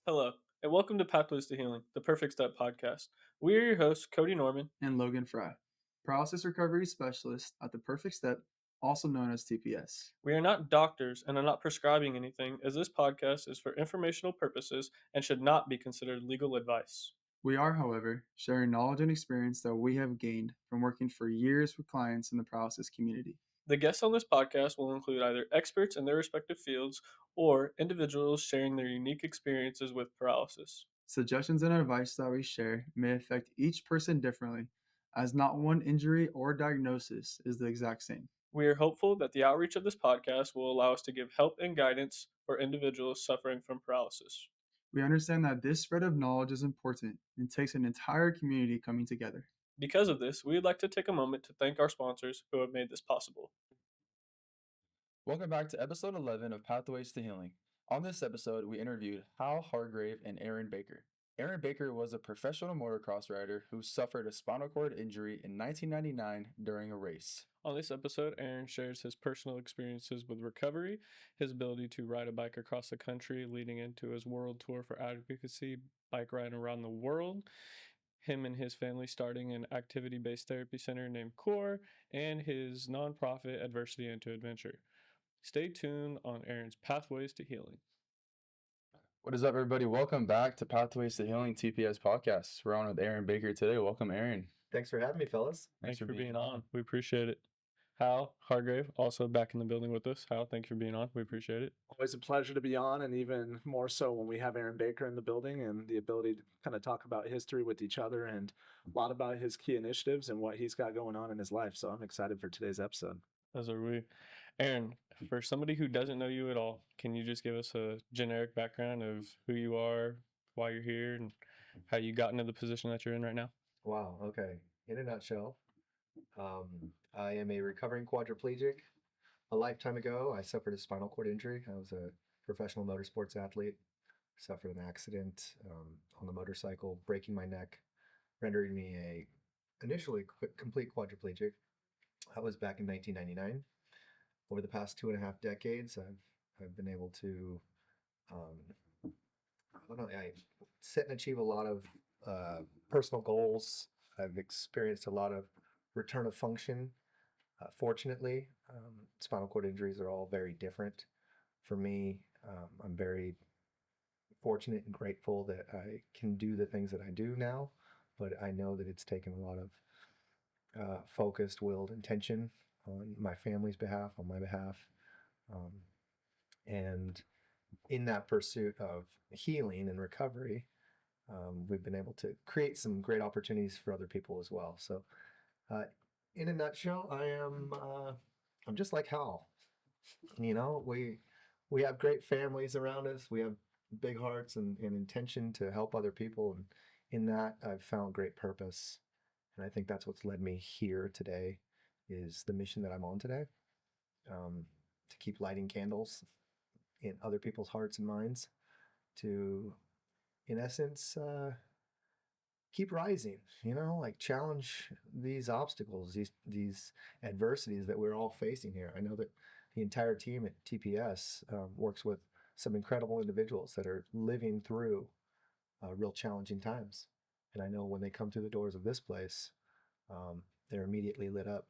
Hello, and welcome to Pathways to Healing, the Perfect Step podcast. We are your hosts, Cody Norman and Logan Fry, paralysis recovery specialist at the Perfect Step, also known as TPS. We are not doctors and are not prescribing anything, as this podcast is for informational purposes and should not be considered legal advice. We are, however, sharing knowledge and experience that we have gained from working for years with clients in the paralysis community. The guests on this podcast will include either experts in their respective fields or individuals sharing their unique experiences with paralysis. Suggestions and advice that we share may affect each person differently, as not one injury or diagnosis is the exact same. We are hopeful that the outreach of this podcast will allow us to give help and guidance for individuals suffering from paralysis. We understand that this spread of knowledge is important and takes an entire community coming together. Because of this, we would like to take a moment to thank our sponsors who have made this possible. Welcome back to episode 11 of Pathways to Healing. On this episode, we interviewed Hal Hargrave and Aaron Baker. Aaron Baker was a professional motocross rider who suffered a spinal cord injury in 1999 during a race. On this episode, Aaron shares his personal experiences with recovery, his ability to ride a bike across the country leading into his world tour for advocacy, bike riding around the world, him and his family starting an activity-based therapy center named CORE, and his nonprofit Adversity into Adventure. Stay tuned on Aaron's Pathways to Healing. What is up, everybody? Welcome back to Pathways to Healing TPS podcast. We're on with Aaron Baker today. Welcome, Aaron. Thanks for having me, fellas. Thanks for being on. We appreciate it. Hal Hargrave, also back in the building with us. Hal, thanks for being on. We appreciate it. Always a pleasure to be on, and even more so when we have Aaron Baker in the building and the ability to kind of talk about history with each other and a lot about his key initiatives and what he's got going on in his life. So I'm excited for today's episode. As are we. Aaron, for somebody who doesn't know you at all, can you just give us a generic background of who you are, why you're here, and how you got into the position that you're in right now? Wow. Okay. In a nutshell, I am a recovering quadriplegic. A lifetime ago, I suffered a spinal cord injury. I was a professional motorsports athlete. Suffered an accident on the motorcycle, breaking my neck, rendering me a initially complete quadriplegic. That was back in 1999. Over the past 2.5 decades, I've been able to, I don't know, I set and achieve a lot of personal goals. I've experienced a lot of return of function. Fortunately, spinal cord injuries are all very different. For me, I'm very fortunate and grateful that I can do the things that I do now, but I know that it's taken a lot of focused, willed intention on my family's behalf, on my behalf. And in that pursuit of healing and recovery, we've been able to create some great opportunities for other people as well. So, in a nutshell, I'm just like Hal. You know, we have great families around us. We have big hearts and intention to help other people, and in that, I've found great purpose. And I think that's what's led me here today, is the mission that I'm on today, to keep lighting candles in other people's hearts and minds, to, in essence, keep rising, like challenge these obstacles, these adversities that we're all facing here. I know that the entire team at TPS works with some incredible individuals that are living through real challenging times. And I know when they come through the doors of this place, they're immediately lit up.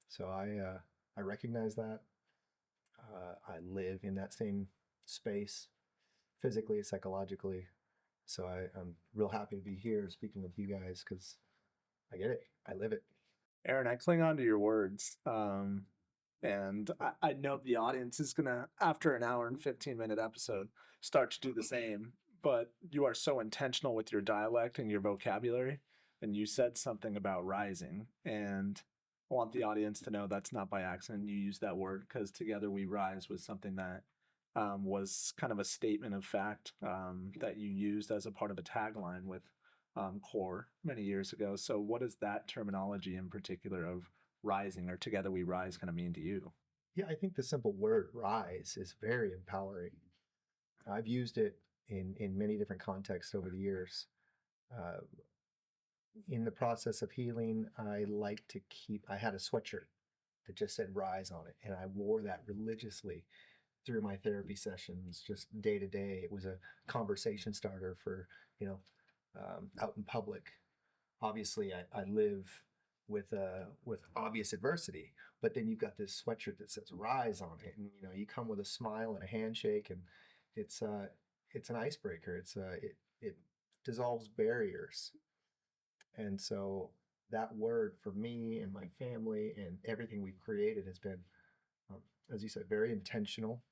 So I recognize that. I live in that same space, physically, psychologically. So I'm real happy to be here speaking with you guys, because I get it. I live it. Aaron, I cling on to your words. And I know the audience is going to, after an hour and 15-minute episode, start to do the same. But you are so intentional with your dialect and your vocabulary. And you said something about rising. And I want the audience to know that's not by accident. You used that word because Together We Rise was something that was kind of a statement of fact that you used as a part of a tagline with CORE many years ago. So what does that terminology in particular of rising or Together We Rise kind of mean to you? Yeah, I think the simple word rise is very empowering. I've used it in many different contexts over the years. In the process of healing, I had a sweatshirt that just said rise on it, and I wore that religiously through my therapy sessions, just day to day. It was a conversation starter for, you know, out in public. Obviously, I live with obvious adversity, but then you've got this sweatshirt that says "Rise" on it, and you come with a smile and a handshake, and it's it's an icebreaker. It dissolves barriers, and so that word for me and my family and everything we've created has been, um, as you said, very intentional,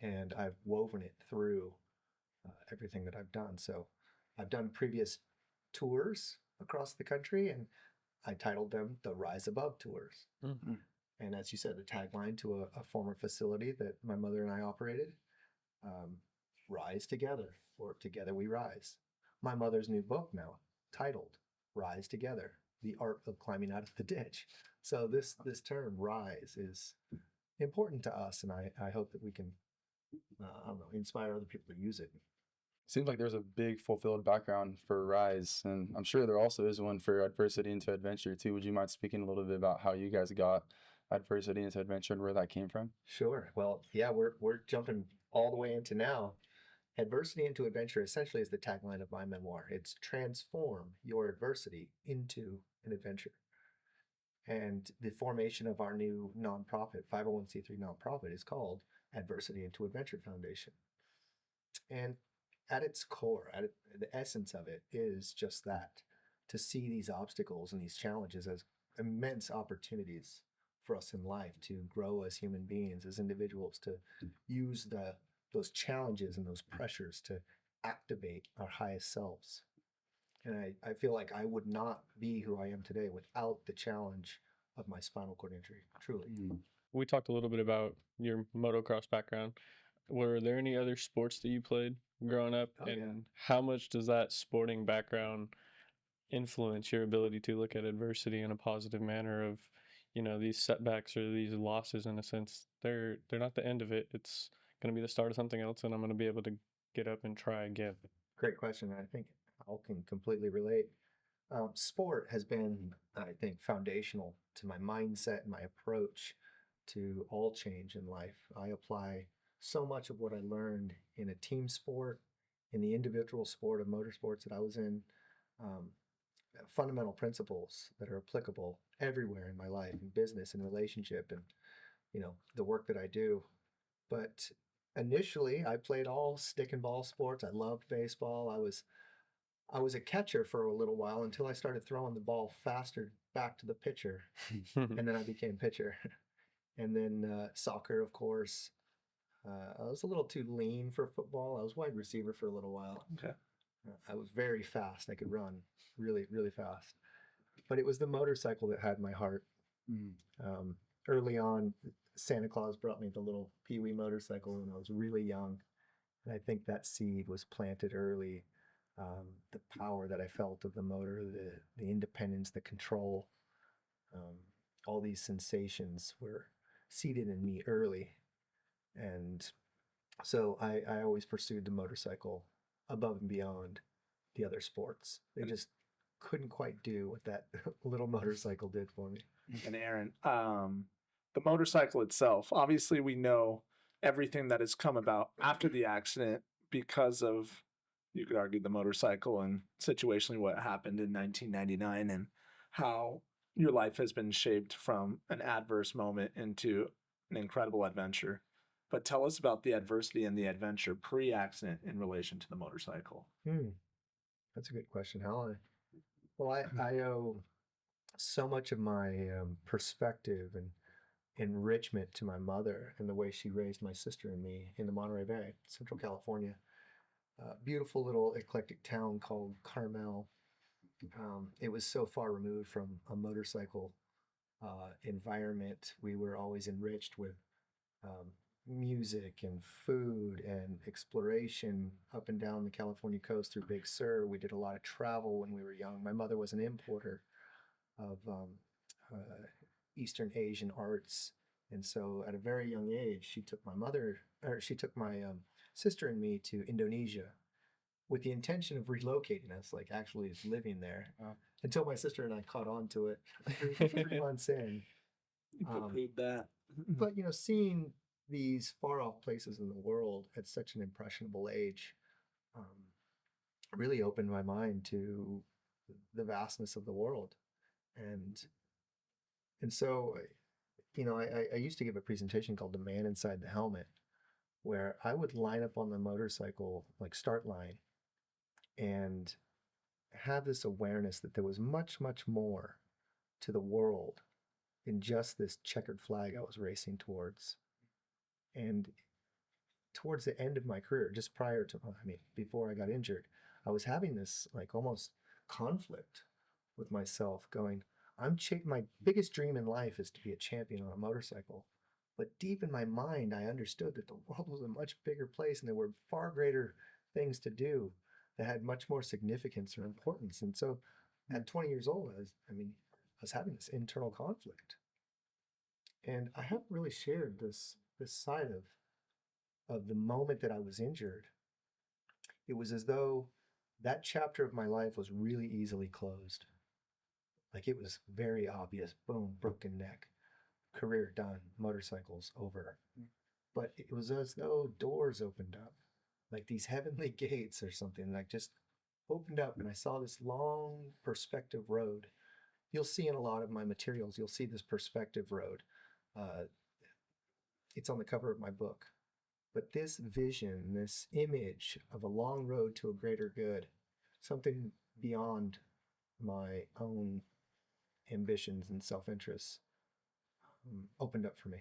and I've woven it through everything that I've done. So I've done previous tours across the country, and I titled them the Rise Above Tours. Mhm. And as you said, the tagline to a former facility that my mother and I operated, um, Rise Together, or Together We Rise. My mother's new book now, titled Rise Together, The Art of Climbing Out of the Ditch. So this term, rise, is important to us, and I hope that we can, I don't know, inspire other people to use it. Seems like there's a big fulfilled background for Rise, and I'm sure there also is one for Adversity into Adventure too. Would you mind speaking a little bit about how you guys got Adversity into Adventure and where that came from? Sure. Well, yeah, we're jumping all the way into now. Adversity into Adventure essentially is the tagline of my memoir. It's transform your adversity into an adventure. And the formation of our new nonprofit, 501c3 nonprofit, is called Adversity into Adventure Foundation. And at its core, the essence of it is just that, to see these obstacles and these challenges as immense opportunities for us in life to grow as human beings, as individuals, to use those challenges and those pressures to activate our highest selves. And I feel like I would not be who I am today without the challenge of my spinal cord injury, truly. We talked a little bit about your motocross background. Were there any other sports that you played growing up? Oh, yeah. And how much does that sporting background influence your ability to look at adversity in a positive manner of, these setbacks or these losses in a sense, they're not the end of it. It's going to be the start of something else and I'm going to be able to get up and try again. Great question. I think Al can completely relate. Sport has been, I think, foundational to my mindset and my approach to all change in life. I apply so much of what I learned in a team sport, in the individual sport of motorsports that I was in, um, fundamental principles that are applicable everywhere in my life, in business and relationship, and the work that I do. But initially, I played all stick and ball sports. I loved baseball. I was a catcher for a little while until I started throwing the ball faster back to the pitcher, and then I became pitcher. And then soccer, of course. I was a little too lean for football. I was wide receiver for a little while. Okay. I was very fast. I could run really, really fast. But it was the motorcycle that had my heart. Um, Early on, Santa Claus brought me the little Pee Wee motorcycle when I was really young. And I think that seed was planted early. The power that I felt of the motor, the independence, the control, um, all these sensations were seeded in me early. And so I always pursued the motorcycle above and beyond the other sports. They just couldn't quite do what that little motorcycle did for me. And Aaron, the motorcycle itself, obviously we know everything that has come about after the accident because of, you could argue, the motorcycle and situationally what happened in 1999 and how your life has been shaped from an adverse moment into an incredible adventure. But tell us about the adversity and the adventure pre-accident in relation to the motorcycle. That's a good question, Hal. Well, I owe so much of my perspective and enrichment to my mother and the way she raised my sister and me in the Monterey Bay, Central California. Beautiful little eclectic town called Carmel. It was so far removed from a motorcycle environment. We were always enriched with um, music and food and exploration up and down the California coast through Big Sur. We did a lot of travel when we were young. My mother was an importer of Eastern Asian arts, and so at a very young age, she took my sister and me to Indonesia with the intention of relocating us, like actually living there. Until my sister and I caught on to it 3 months in. You poo-pooed that. But seeing these far off places in the world at such an impressionable age um, really opened my mind to the vastness of the world. And so, I used to give a presentation called The Man Inside the Helmet, where I would line up on the motorcycle, like start line, and have this awareness that there was much, much more to the world than just this checkered flag I was racing towards. And towards the end of my career, just prior to, before I got injured, I was having this like almost conflict with myself going, my biggest dream in life is to be a champion on a motorcycle. But deep in my mind, I understood that the world was a much bigger place and there were far greater things to do that had much more significance or importance. And so at 20 years old, I was having this internal conflict. And I haven't really shared this side of the moment that I was injured. It was as though that chapter of my life was really easily closed. Like it was very obvious, boom, broken neck, career done, motorcycles over. But it was as though doors opened up, like these heavenly gates or something, like just opened up, and I saw this long perspective road. You'll see in a lot of my materials, you'll see this perspective road. It's on the cover of my book. But this vision, this image of a long road to a greater good, something beyond my own ambitions and self-interests, opened up for me.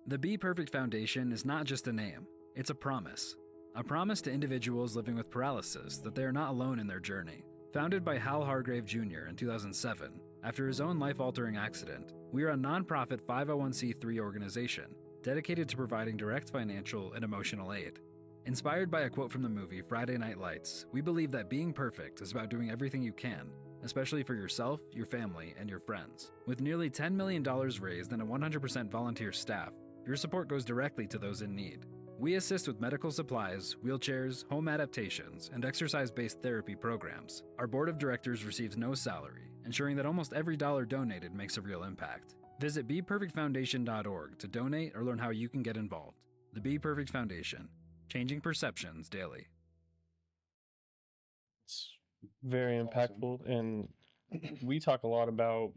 The Be Perfect Foundation is not just a name, it's a promise. A promise to individuals living with paralysis that they are not alone in their journey. Founded by Hal Hargrave Jr. in 2007, after his own life-altering accident, we are a nonprofit 501c3 organization dedicated to providing direct financial and emotional aid. Inspired by a quote from the movie Friday Night Lights, we believe that being perfect is about doing everything you can, especially for yourself, your family, and your friends. With nearly $10 million raised and a 100% volunteer staff, your support goes directly to those in need. We assist with medical supplies, wheelchairs, home adaptations, and exercise-based therapy programs. Our board of directors receives no salary, ensuring that almost every dollar donated makes a real impact. Visit BePerfectFoundation.org to donate or learn how you can get involved. The Be Perfect Foundation, changing perceptions daily. It's very That's awesome. impactful. And we talk a lot about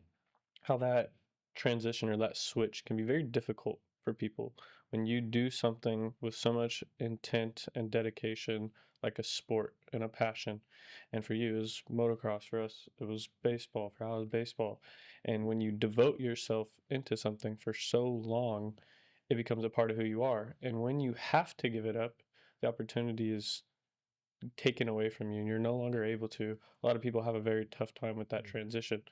how that transition or that switch can be very difficult for people when you do something with so much intent and dedication, like a sport and a passion. And for you, it was motocross. For us, it was baseball. For Al, it was baseball. And when you devote yourself into something for so long, it becomes a part of who you are. And when you have to give it up, the opportunity is taken away from you and you're no longer able to. A lot of people have a very tough time with that transition.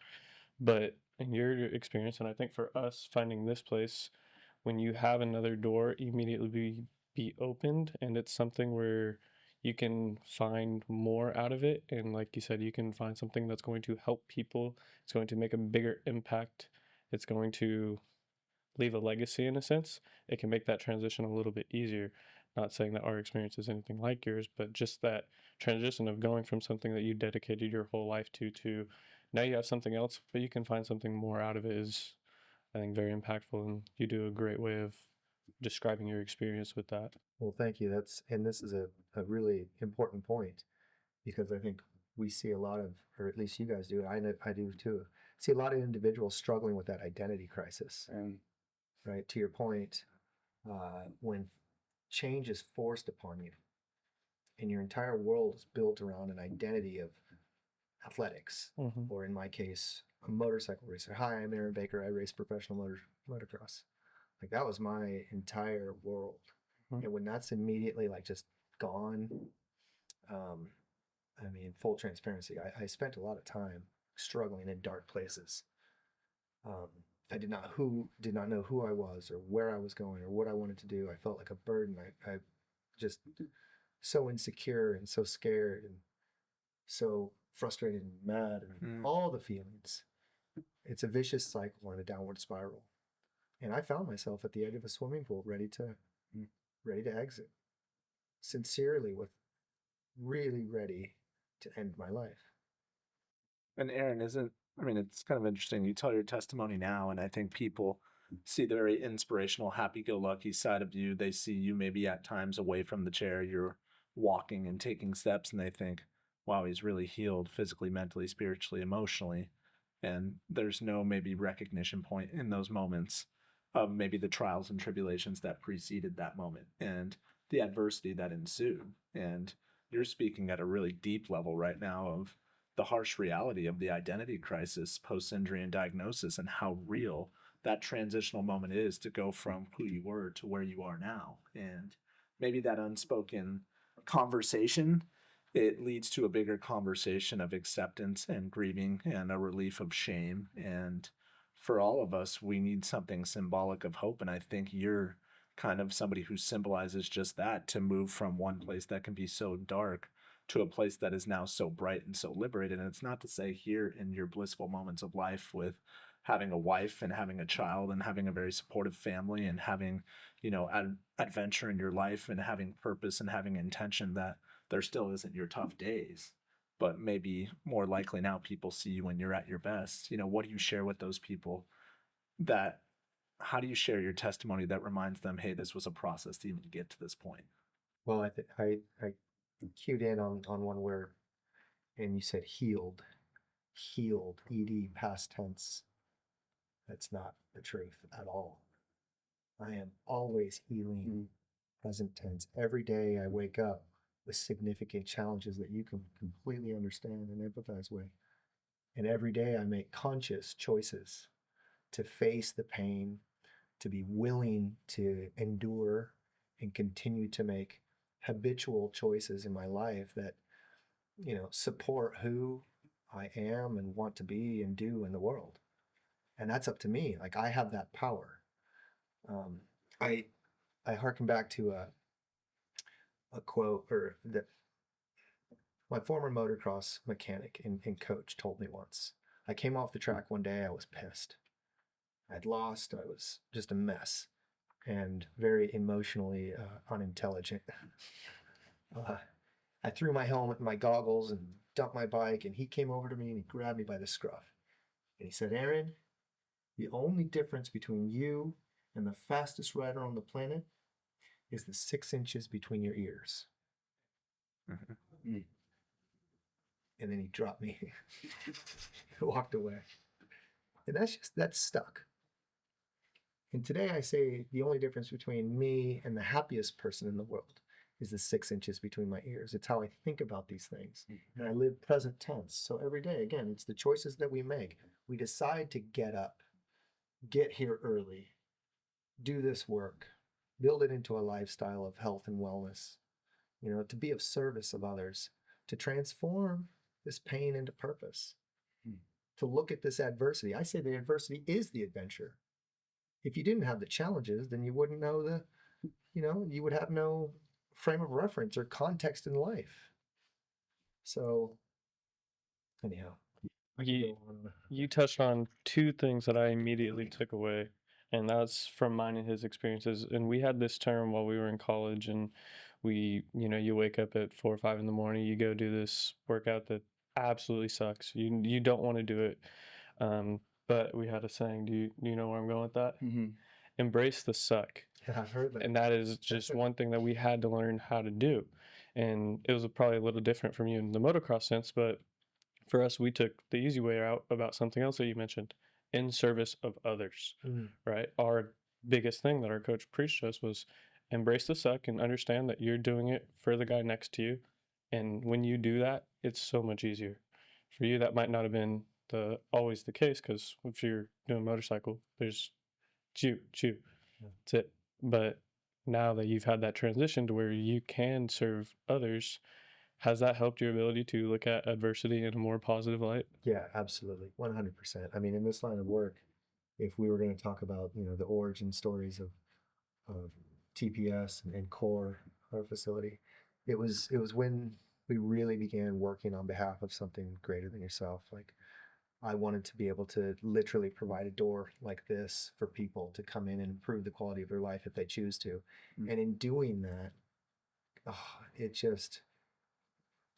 But in your experience, and I think for us finding this place, when you have another door immediately be opened, and it's something where you can find more out of it, and like you said, you can find something that's going to help people, it's going to make a bigger impact, it's going to leave a legacy in a sense, it can make that transition a little bit easier. Not saying that our experience is anything like yours, but just that transition of going from something that you dedicated your whole life to now you have something else, but you can find something more out of it is, I think, very impactful. And you do a great way of describing your experience with that. Well, thank you. This is a really important point because I think we see a lot of, or at least you guys do, I do too, see a lot of individuals struggling with that identity crisis. And Right? To your point, when change is forced upon you and your entire world is built around an identity of athletics, Mm-hmm. or in my case, a motorcycle racer. Hi, I'm Aaron Baker. I race professional motocross. Like that was my entire world. Mhm. And when that's immediately like just gone, full transparency, I spent a lot of time struggling in dark places. I did not know who I was or where I was going or what I wanted to do. I felt like a burden. I just so insecure and so scared and so frustrated and mad and all the feelings. It's a vicious cycle and a downward spiral. And I found myself at the edge of a swimming pool, ready to exit, sincerely, with really ready to end my life. And Aaron, it's kind of interesting. You tell your testimony now, and I think people see the very inspirational, happy-go-lucky side of you. They see you maybe at times away from the chair. You're walking and taking steps, and they think, wow, he's really healed physically, mentally, spiritually, emotionally. And there's no maybe recognition point in those moments of maybe the trials and tribulations that preceded that moment and the adversity that ensued. And you're speaking at a really deep level right now of the harsh reality of the identity crisis post-injury and diagnosis, and how real that transitional moment is to go from who you were to where you are now. And maybe that unspoken conversation, it leads to a bigger conversation of acceptance and grieving and a relief of shame. And for all of us, we need something symbolic of hope. And I think you're kind of somebody who symbolizes just that, to move from one place that can be so dark to a place that is now so bright and so liberated. And it's not to say here in your blissful moments of life with having a wife and having a child and having a very supportive family and having, adventure in your life and having purpose and having intention, that there still isn't your tough days. But maybe more likely now people see you when you're at your best. What do you share with those people that, how do you share your testimony that reminds them, hey, this was a process to even get to this point? Well, I cued in on one word, and you said healed. Healed, ed, past tense. That's not the truth at all. I am always healing, present tense. Every day I wake up with significant challenges that you can completely understand and empathize with. And every day I make conscious choices to face the pain, to be willing to endure and continue to make habitual choices in my life that, support who I am and want to be and do in the world. And that's up to me. Like, I have that power. I harken back to a quote, or that my former motocross mechanic and coach told me once. I came off the track one day, I was pissed. I'd lost, I was just a mess and very emotionally unintelligent. I threw my helmet and my goggles and dumped my bike, and he came over to me and he grabbed me by the scruff. And he said, Aaron, the only difference between you and the fastest rider on the planet is the 6 inches between your ears. Mm-hmm. And then he dropped me, walked away. And that's stuck. And today I say the only difference between me and the happiest person in the world is the 6 inches between my ears. It's how I think about these things. Mm-hmm. And I live present tense. So every day, again, it's the choices that we make. We decide to get up, get here early, do this work, build it into a lifestyle of health and wellness, to be of service of others, to transform this pain into purpose, to look at this adversity. I say the adversity is the adventure. If you didn't have the challenges, then you wouldn't know you would have no frame of reference or context in life. So anyhow, you touched on two things that I immediately took away, and that's from mine and his experiences. And we had this term while we were in college, and you wake up at 4 or 5 in the morning, you go do this workout that absolutely sucks. You don't want to do it. But we had a saying. Do you know where I'm going with that? Mm-hmm. Embrace the suck. Yeah, I've heard that. And that is just one thing that we had to learn how to do. And it was probably a little different from you in the motocross sense, but for us, we took the easy way out about something else that you mentioned, in service of others, right? Our biggest thing that our coach preached to us was embrace the suck and understand that you're doing it for the guy next to you. And when you do that, it's so much easier. For you, that might not have been always the case, because if you're doing motorcycle, there's chew. That's it. But now that you've had that transition to where you can serve others, has that helped your ability to look at adversity in a more positive light? Yeah, absolutely. 100%. I mean, in this line of work, if we were going to talk about, the origin stories of TPS and core, our facility, it was when we really began working on behalf of something greater than yourself. Like, I wanted to be able to literally provide a door like this for people to come in and improve the quality of their life if they choose to. And in doing that, it just,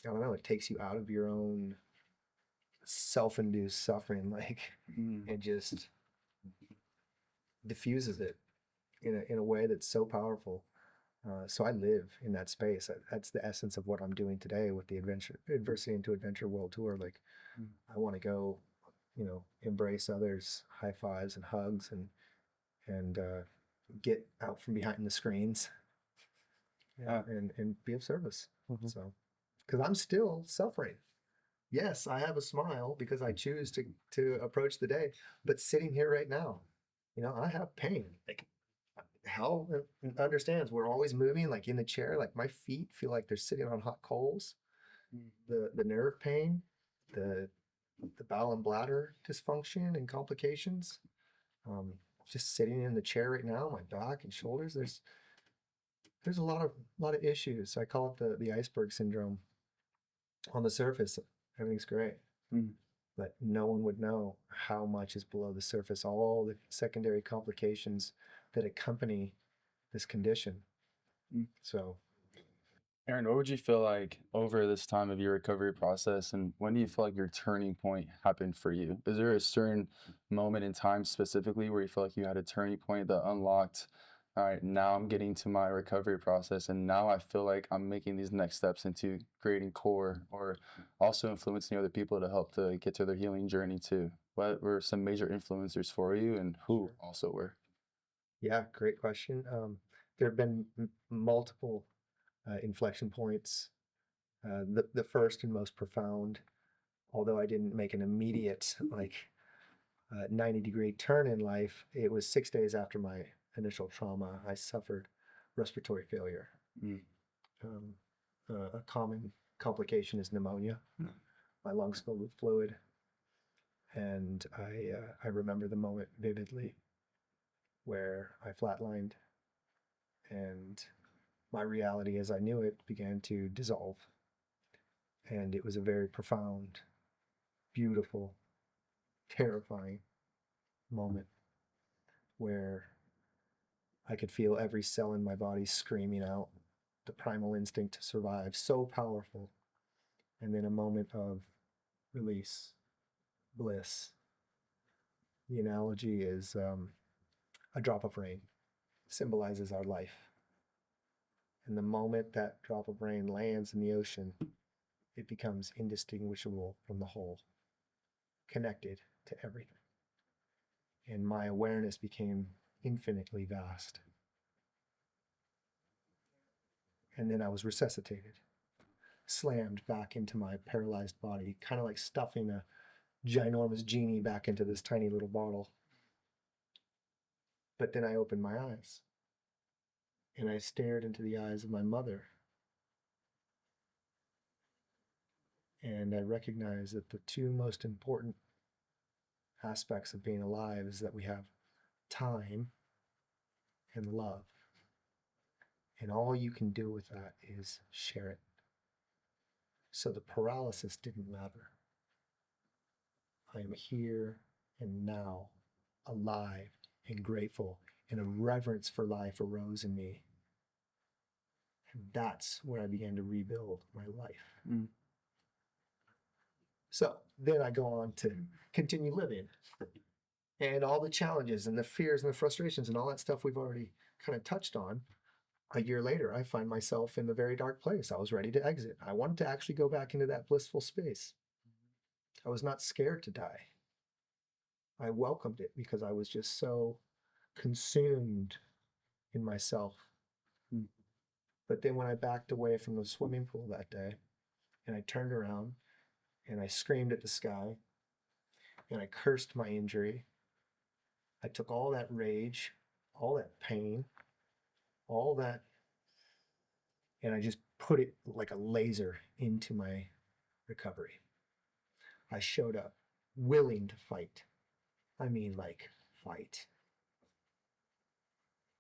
I don't know, it takes you out of your own self-induced suffering, and just diffuses it in a way that's so powerful. So I live in that space. That's the essence of what I'm doing today with the Adversity into Adventure World Tour. Like, I want to go, embrace others, high fives and hugs, and get out from behind the screens, and be of service. So, because I'm still suffering. Yes, I have a smile because I choose to approach the day, but sitting here right now, I have pain. Like, Hal understands we're always moving, like in the chair, like my feet feel like they're sitting on hot coals. The nerve pain, the bowel and bladder dysfunction and complications. Just sitting in the chair right now, my back and shoulders, there's a lot of issues. I call it the iceberg syndrome. On the surface, everything's great. But no one would know how much is below the surface, all the secondary complications that accompany this condition. So, Aaron, what would you feel like over this time of your recovery process, and when do you feel like your turning point happened for you? Is there a certain moment in time specifically where you feel like you had a turning point that unlocked, all right, now I'm getting to my recovery process, and now I feel like I'm making these next steps into creating core or also influencing other people to help to get to their healing journey too? What were some major influencers for you, and who also were? yeah, great question. There have been multiple inflection points. The first and most profound, although I didn't make an immediate 90-degree turn in life, it was 6 days after my initial trauma. I suffered respiratory failure. A common complication is pneumonia. My lungs filled with fluid, and I remember the moment vividly where I flatlined, and my reality as I knew it began to dissolve. And it was a very profound, beautiful, terrifying moment where I could feel every cell in my body screaming out the primal instinct to survive, so powerful. And then a moment of release, bliss. The analogy is a drop of rain symbolizes our life. And the moment that drop of rain lands in the ocean, it becomes indistinguishable from the whole, connected to everything. And my awareness became infinitely vast. And then I was resuscitated, slammed back into my paralyzed body, kind of like stuffing a ginormous genie back into this tiny little bottle. But then I opened my eyes, and I stared into the eyes of my mother. And I recognized that the two most important aspects of being alive is that we have time and love. And all you can do with that is share it. So the paralysis didn't matter. I am here and now, alive and grateful, and a reverence for life arose in me. And that's where I began to rebuild my life. So then I go on to continue living. And all the challenges and the fears and the frustrations and all that stuff we've already kind of touched on. A year later, I find myself in a very dark place. I was ready to exit. I wanted to actually go back into that blissful space. I was not scared to die. I welcomed it because I was just so consumed in myself. But then when I backed away from the swimming pool that day, and I turned around and I screamed at the sky, and I cursed my injury, I took all that rage, all that pain, all that, and I just put it like a laser into my recovery. I showed up willing to fight. I mean, like, fight.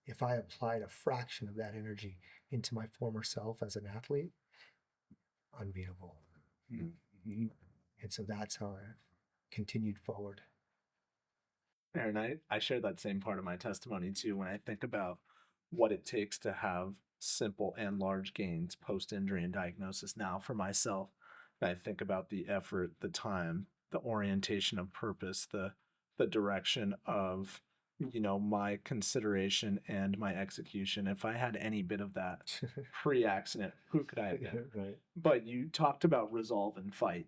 If I applied a fraction of that energy into my former self as an athlete, unbeatable. And so that's how I continued forward. And I shared that same part of my testimony too when I think about what it takes to have simple and large gains post injury and diagnosis now for myself. And I think about the effort, the time, the orientation of purpose, the direction of my consideration and my execution. If I had any bit of that pre-accident, who could I have been? Right. But you talked about resolve and fight,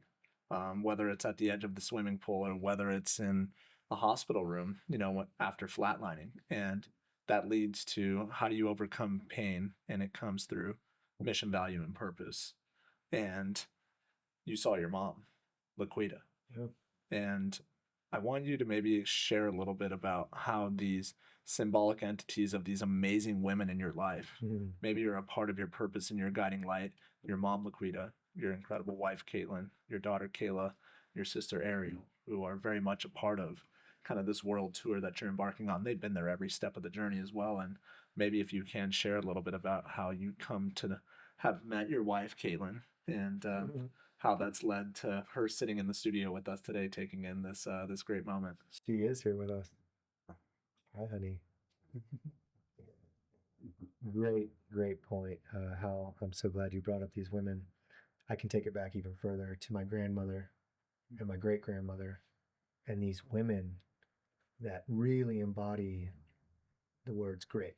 whether it's at the edge of the swimming pool or whether it's in a hospital room, after flatlining. And that leads to how do you overcome pain? And it comes through mission, value, and purpose. And you saw your mom, Laquita. Yeah. And I want you to maybe share a little bit about how these symbolic entities of these amazing women in your life, maybe you're a part of your purpose and your guiding light, your mom, Laquita, your incredible wife, Caitlin, your daughter, Kayla, your sister, Ariel, who are very much a part of kind of this world tour that you're embarking on. They've been there every step of the journey as well. And maybe if you can share a little bit about how you come to have met your wife, Caitlin, and how that's led to her sitting in the studio with us today, taking in this great moment. She is here with us. Hi, honey. Great point. Hal, I'm so glad you brought up these women. I can take it back even further to my grandmother and my great grandmother, and these women that really embody the words grit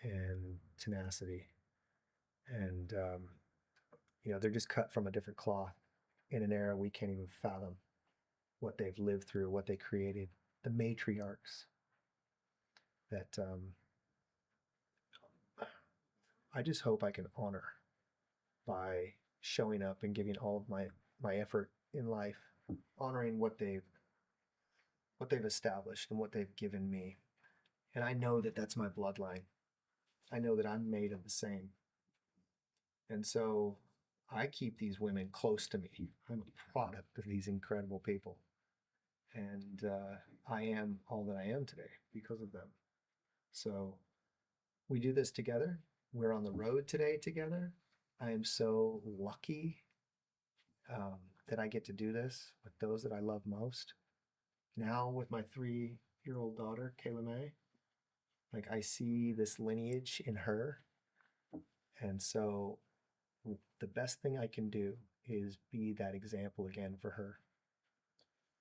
and tenacity. And, they're just cut from a different cloth in an era we can't even fathom what they've lived through, what they created, the matriarchs that I just hope I can honor by showing up and giving all of my effort in life, honoring what they've established and what they've given me. And I know that that's my bloodline. I know that I'm made of the same. And so I keep these women close to me. I'm a product of these incredible people. And I am all that I am today because of them. So we do this together. We're on the road today together. I am so lucky that I get to do this with those that I love most. Now with my 3-year-old daughter, Kayla May, like I see this lineage in her. And so the best thing I can do is be that example again for her.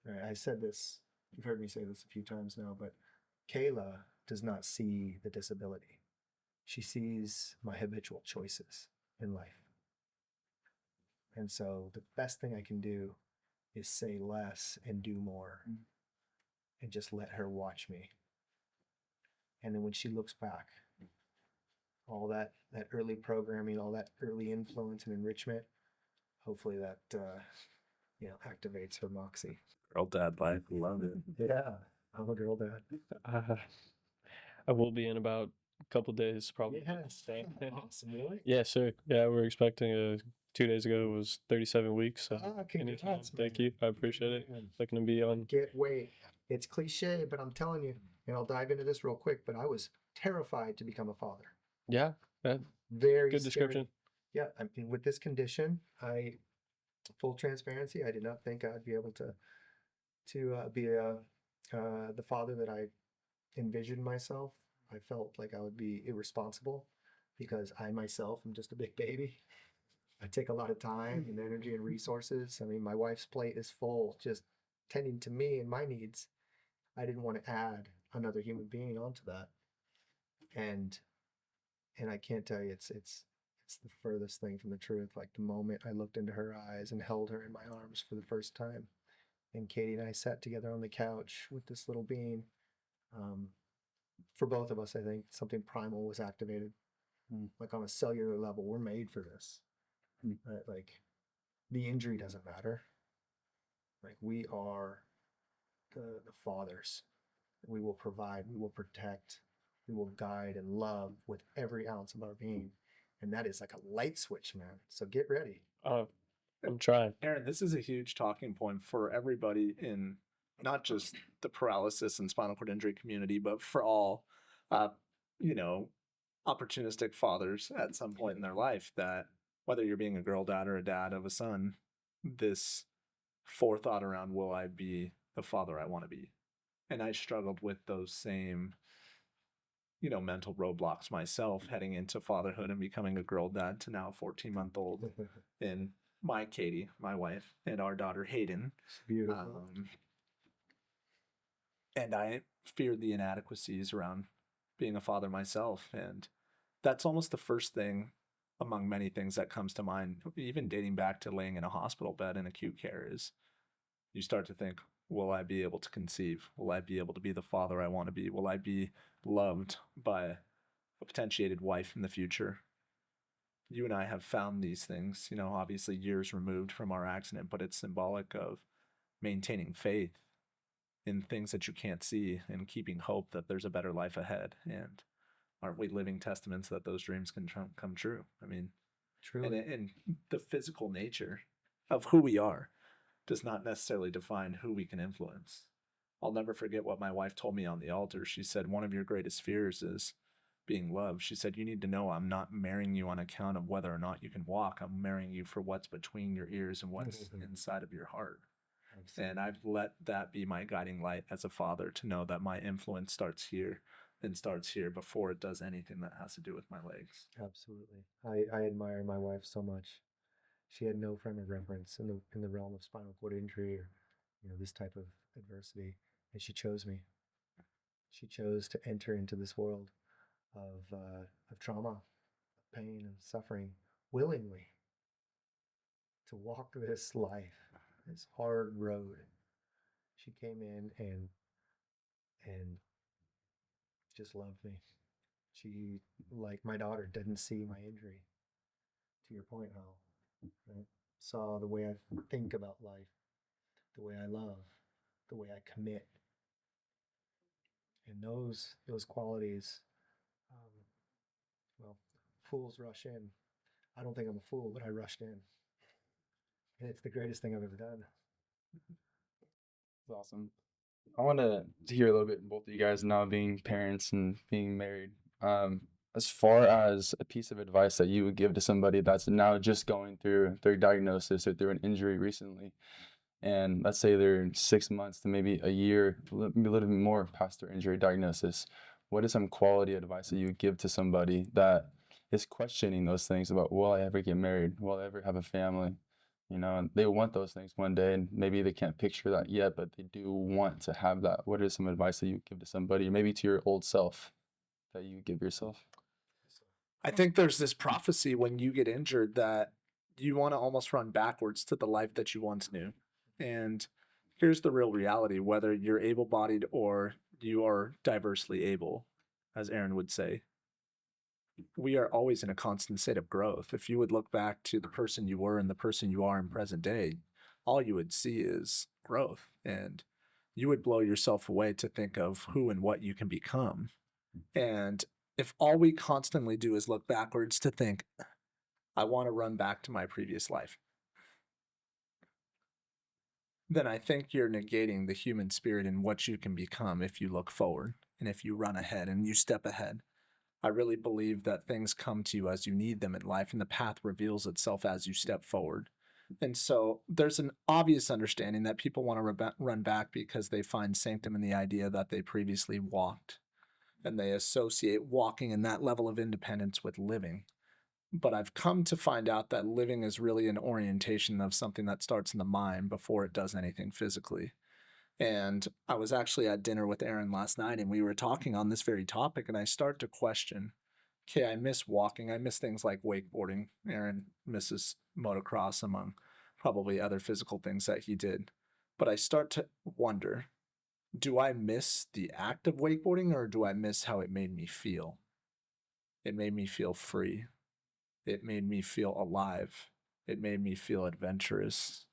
Right? I said this, you've heard me say this a few times now, but Kayla does not see the disability. She sees my habitual choices in life. And so the best thing I can do is say less and do more and just let her watch me. And then when she looks back, all that early programming, all that early influence and enrichment, hopefully that activates her moxie. Girl dad life, love it. Yeah, I'm a girl dad. I will be in about a couple days, probably. Yes, awesome, really? Yeah, sure. Yeah, we're expecting 2 days ago was 37 weeks. So anytime. Congrats, Thank man. you. I appreciate it. Man. Looking to be on. Wait, it's cliche, but I'm telling you, and I'll dive into this real quick, but I was terrified to become a father. Yeah, Very good scary. description. Yeah, I mean, with this condition, full transparency, I did not think I'd be able to be the father that I envisioned myself. I felt like I would be irresponsible because I myself am just a big baby. I take a lot of time and energy and resources. I mean, my wife's plate is full just tending to me and my needs. I didn't want to add another human being onto that. And I can't tell you, it's the furthest thing from the truth. Like the moment I looked into her eyes and held her in my arms for the first time, and Katie and I sat together on the couch with this little being, for both of us, I think something primal was activated. Like on a cellular level, we're made for this. Right? Like the injury doesn't matter. Like we are the fathers. We will provide, we will protect, we will guide and love with every ounce of our being. And that is like a light switch, man. So get ready. I'm trying. Aaron, this is a huge talking point for everybody in not just the paralysis and spinal cord injury community, but for all, opportunistic fathers at some point in their life, that whether you're being a girl dad or a dad of a son, this forethought around, will I be the father I want to be? And I struggled with those same, mental roadblocks myself heading into fatherhood and becoming a girl dad to now a 14-month-old in my Katie, my wife, and our daughter Hayden. It's beautiful. And I feared the inadequacies around being a father myself. And that's almost the first thing among many things that comes to mind, even dating back to laying in a hospital bed in acute care, is you start to think, will I be able to conceive? Will I be able to be the father I want to be? Will I be loved by a potentiated wife in the future? You and I have found these things, obviously years removed from our accident, but it's symbolic of maintaining faith in things that you can't see and keeping hope that there's a better life ahead. And aren't we living testaments that those dreams can come true? I mean, Truly. and the physical nature of who we are does not necessarily define who we can influence. I'll never forget what my wife told me on the altar. She said, one of your greatest fears is being loved. She said, you need to know I'm not marrying you on account of whether or not you can walk. I'm marrying you for what's between your ears and what's inside of your heart. Absolutely. And I've let that be my guiding light as a father, to know that my influence starts here and starts here before it does anything that has to do with my legs. Absolutely. I admire my wife so much. She had no frame of reference in the realm of spinal cord injury or this type of adversity, and she chose me. She chose to enter into this world of trauma, of pain, and suffering willingly, to walk this life, this hard road. She came in and just loved me. She, like my daughter, didn't see my injury. To your point, Hal, right? Saw the way I think about life, the way I love, the way I commit, and those qualities. Um, well, fools rush in. I don't think I'm a fool, but I rushed in, and it's the greatest thing I've ever done. That's awesome. I want to hear a little bit from both of you guys now being parents and being married. Um, as far as a piece of advice that you would give to somebody that's now just going through their diagnosis or through an injury recently, and let's say they're 6 months to maybe a year, maybe a little bit more past their injury diagnosis, what is some quality advice that you would give to somebody that is questioning those things about, will I ever get married? Will I ever have a family? And they want those things one day, and maybe they can't picture that yet, but they do want to have that. What is some advice that you give to somebody, or maybe to your old self, that you give yourself? I think there's this prophecy when you get injured that you want to almost run backwards to the life that you once knew. And here's the real reality: whether you're able bodied or you are diversely able, as Aaron would say, we are always in a constant state of growth. If you would look back to the person you were and the person you are in present day, all you would see is growth. And you would blow yourself away to think of who and what you can become. And if all we constantly do is look backwards to think, I want to run back to my previous life, then I think you're negating the human spirit and what you can become if you look forward and if you run ahead and you step ahead. I really believe that things come to you as you need them in life, and the path reveals itself as you step forward. And so there's an obvious understanding that people want to run back because they find sanctum in the idea that they previously walked, and they associate walking in that level of independence with living. But I've come to find out that living is really an orientation of something that starts in the mind before it does anything physically. And I was actually at dinner with Aaron last night, and we were talking on this very topic, and I start to question, okay, I miss walking. I miss things like wakeboarding. Aaron misses motocross, among probably other physical things that he did. But I start to wonder, do I miss the act of wakeboarding, or do I miss how it made me feel? It made me feel free. It made me feel alive. It made me feel adventurous.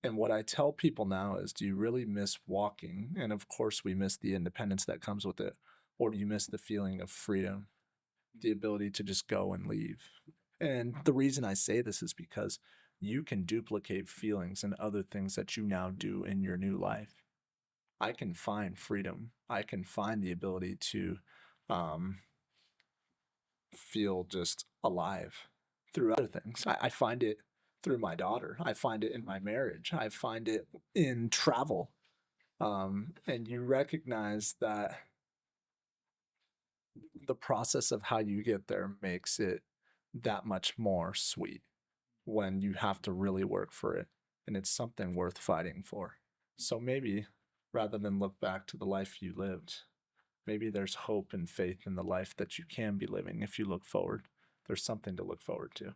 And what I tell people now is, do you really miss walking? And of course, we miss the independence that comes with it. Or do you miss the feeling of freedom, the ability to just go and leave? And the reason I say this is because you can duplicate feelings and other things that you now do in your new life. I can find freedom. I can find the ability to feel just alive through other things. I find it through my daughter. I find it in my marriage. I find it in travel. And you recognize that the process of how you get there makes it that much more sweet when you have to really work for it. And it's something worth fighting for. So maybe rather than look back to the life you lived. Maybe there's hope and faith in the life that you can be living if you look forward. There's something to look forward to.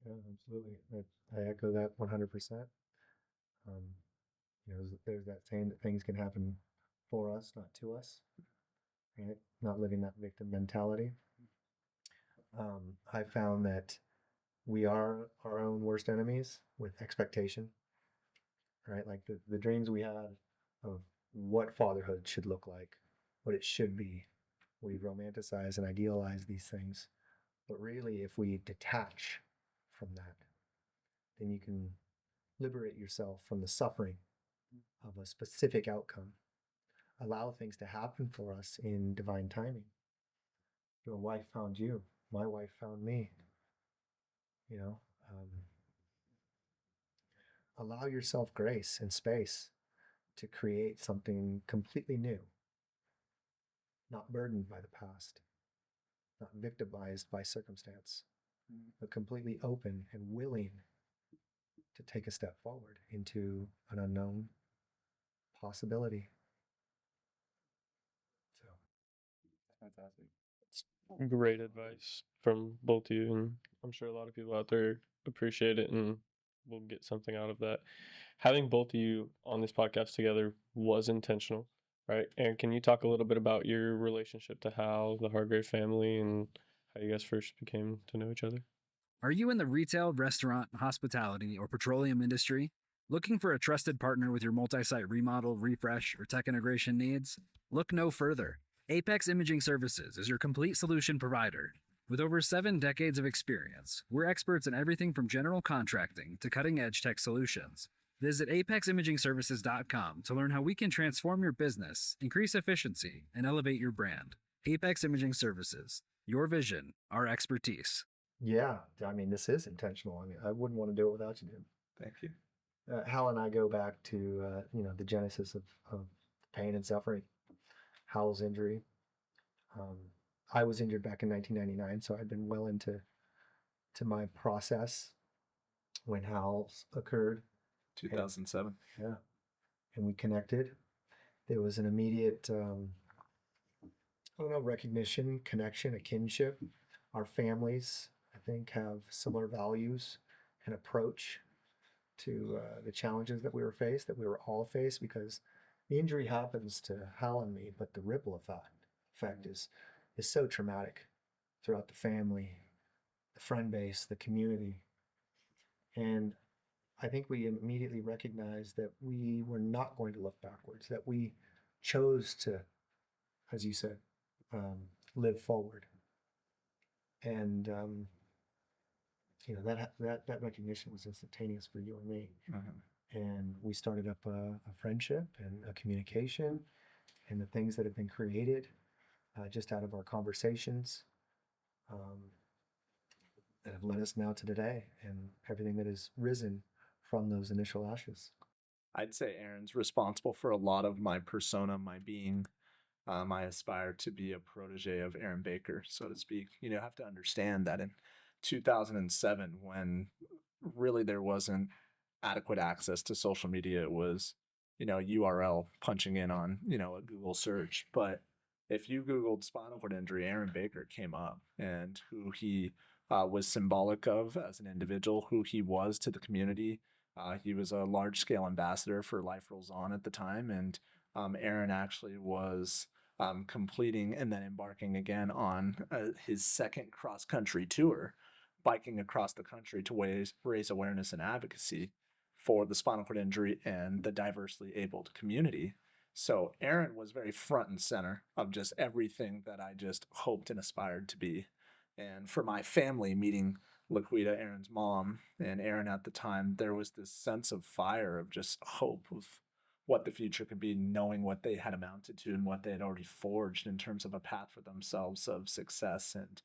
Yeah, absolutely. I echo that 100%. Um, there's that saying that things can happen for us, not to us, right? Not living that victim mentality. I found that we are our own worst enemies with expectation, right? Like the dreams we had of what fatherhood should look like, what it should be. We romanticize and idealize these things. But really, if we detach from that, then you can liberate yourself from the suffering of a specific outcome. Allow things to happen for us in divine timing. Your wife found you. My wife found me. You know, um, allow yourself grace and space to create something completely new, not burdened by the past, not victimized by circumstance, but completely open and willing to take a step forward into an unknown possibility. So, Fantastic. Great advice from both of you, and I'm sure a lot of people out there appreciate it and will get something out of that. Having both of you on this podcast together was intentional, right? And can you talk a little bit about your relationship to Hal, the Hargrave family, and how you guys first became to know each other? Are you in the retail, restaurant, hospitality, or petroleum industry? Looking for a trusted partner with your multi site remodel, refresh, or tech integration needs? Look no further. Apex Imaging Services is your complete solution provider. With over 7 decades of experience, we're experts in everything from general contracting to cutting edge tech solutions. Visit apeximagingservices.com to learn how we can transform your business, increase efficiency, and elevate your brand. Apex Imaging Services, your vision, our expertise. yeah, I mean, this is intentional. I mean, I wouldn't want to do it without you, dude. Thank you. Hal and I go back to the genesis of pain and suffering. Hal's injury. Um, I was injured back in 1999, so I'd been well into my process when Hal's occurred. 2007. Yeah, and we connected. There was an immediate, I don't know, recognition, connection, a kinship. Our families, I think, have similar values and approach to the challenges that we were all faced, because the injury happens to Hal and me, but the ripple effect is so traumatic throughout the family, the friend base, the community. And I think we immediately recognized that we were not going to look backwards, that we chose to, as you said, um, live forward. And that recognition was instantaneous for you and me. And we started up a friendship and a communication, and the things that have been created just out of our conversations that have led us now to today, and everything that has risen from those initial ashes. I'd say Aaron's responsible for a lot of my persona, my being. I aspire to be a protege of Aaron Baker, so to speak. You have to understand that in 2007, when really there wasn't adequate access to social media, it was, URL punching in on, a Google search. But if you Googled spinal cord injury, Aaron Baker came up, and who he was symbolic of as an individual, who he was to the community. He was a large scale ambassador for Life Rolls On at the time. And Aaron actually was completing and then embarking again on his second cross country tour, biking across the country to raise awareness and advocacy for the spinal cord injury and the diversely abled community. So Aaron was very front and center of just everything that I just hoped and aspired to be. And for my family, meeting Laquita, Aaron's mom, and Aaron at the time, there was this sense of fire, of just hope of what the future could be, knowing what they had amounted to and what they had already forged in terms of a path for themselves of success and,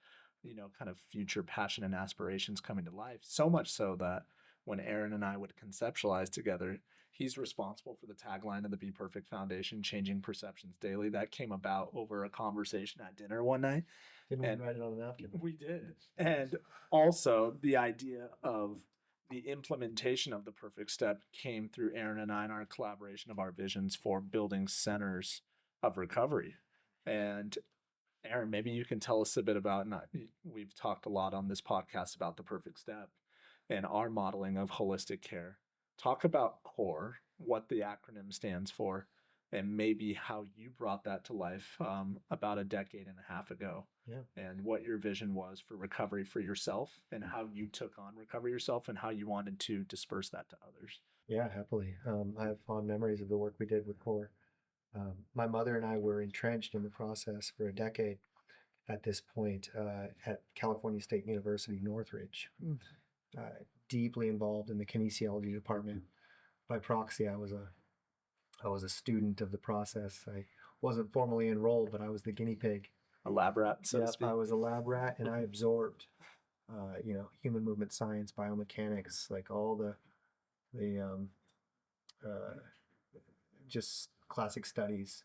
kind of future passion and aspirations coming to life. So much so that when Aaron and I would conceptualize together, he's responsible for the tagline of the Be Perfect Foundation, Changing Perceptions Daily. That came about over a conversation at dinner one night. Didn't we write it on a napkin? We did. And also the idea of the implementation of the perfect step came through Aaron and I and our collaboration of our visions for building centers of recovery. And Aaron, maybe you can tell us a bit about, we've talked a lot on this podcast about the perfect step and our modeling of holistic care. Talk about CORE, what the acronym stands for, and maybe how you brought that to life about a decade and a half ago. Yeah. And what your vision was for recovery for yourself and how you took on recovery yourself and how you wanted to disperse that to others. Yeah, happily. I have fond memories of the work we did with CORE. My mother and I were entrenched in the process for a decade at this point at California State University, Northridge. Uh, Deeply involved in the kinesiology department. By proxy, I was a student of the process. I wasn't formally enrolled, but I was the guinea pig. A lab rat, so to Yep, speak. I was a lab rat, and I absorbed, human movement science, biomechanics, like all the just classic studies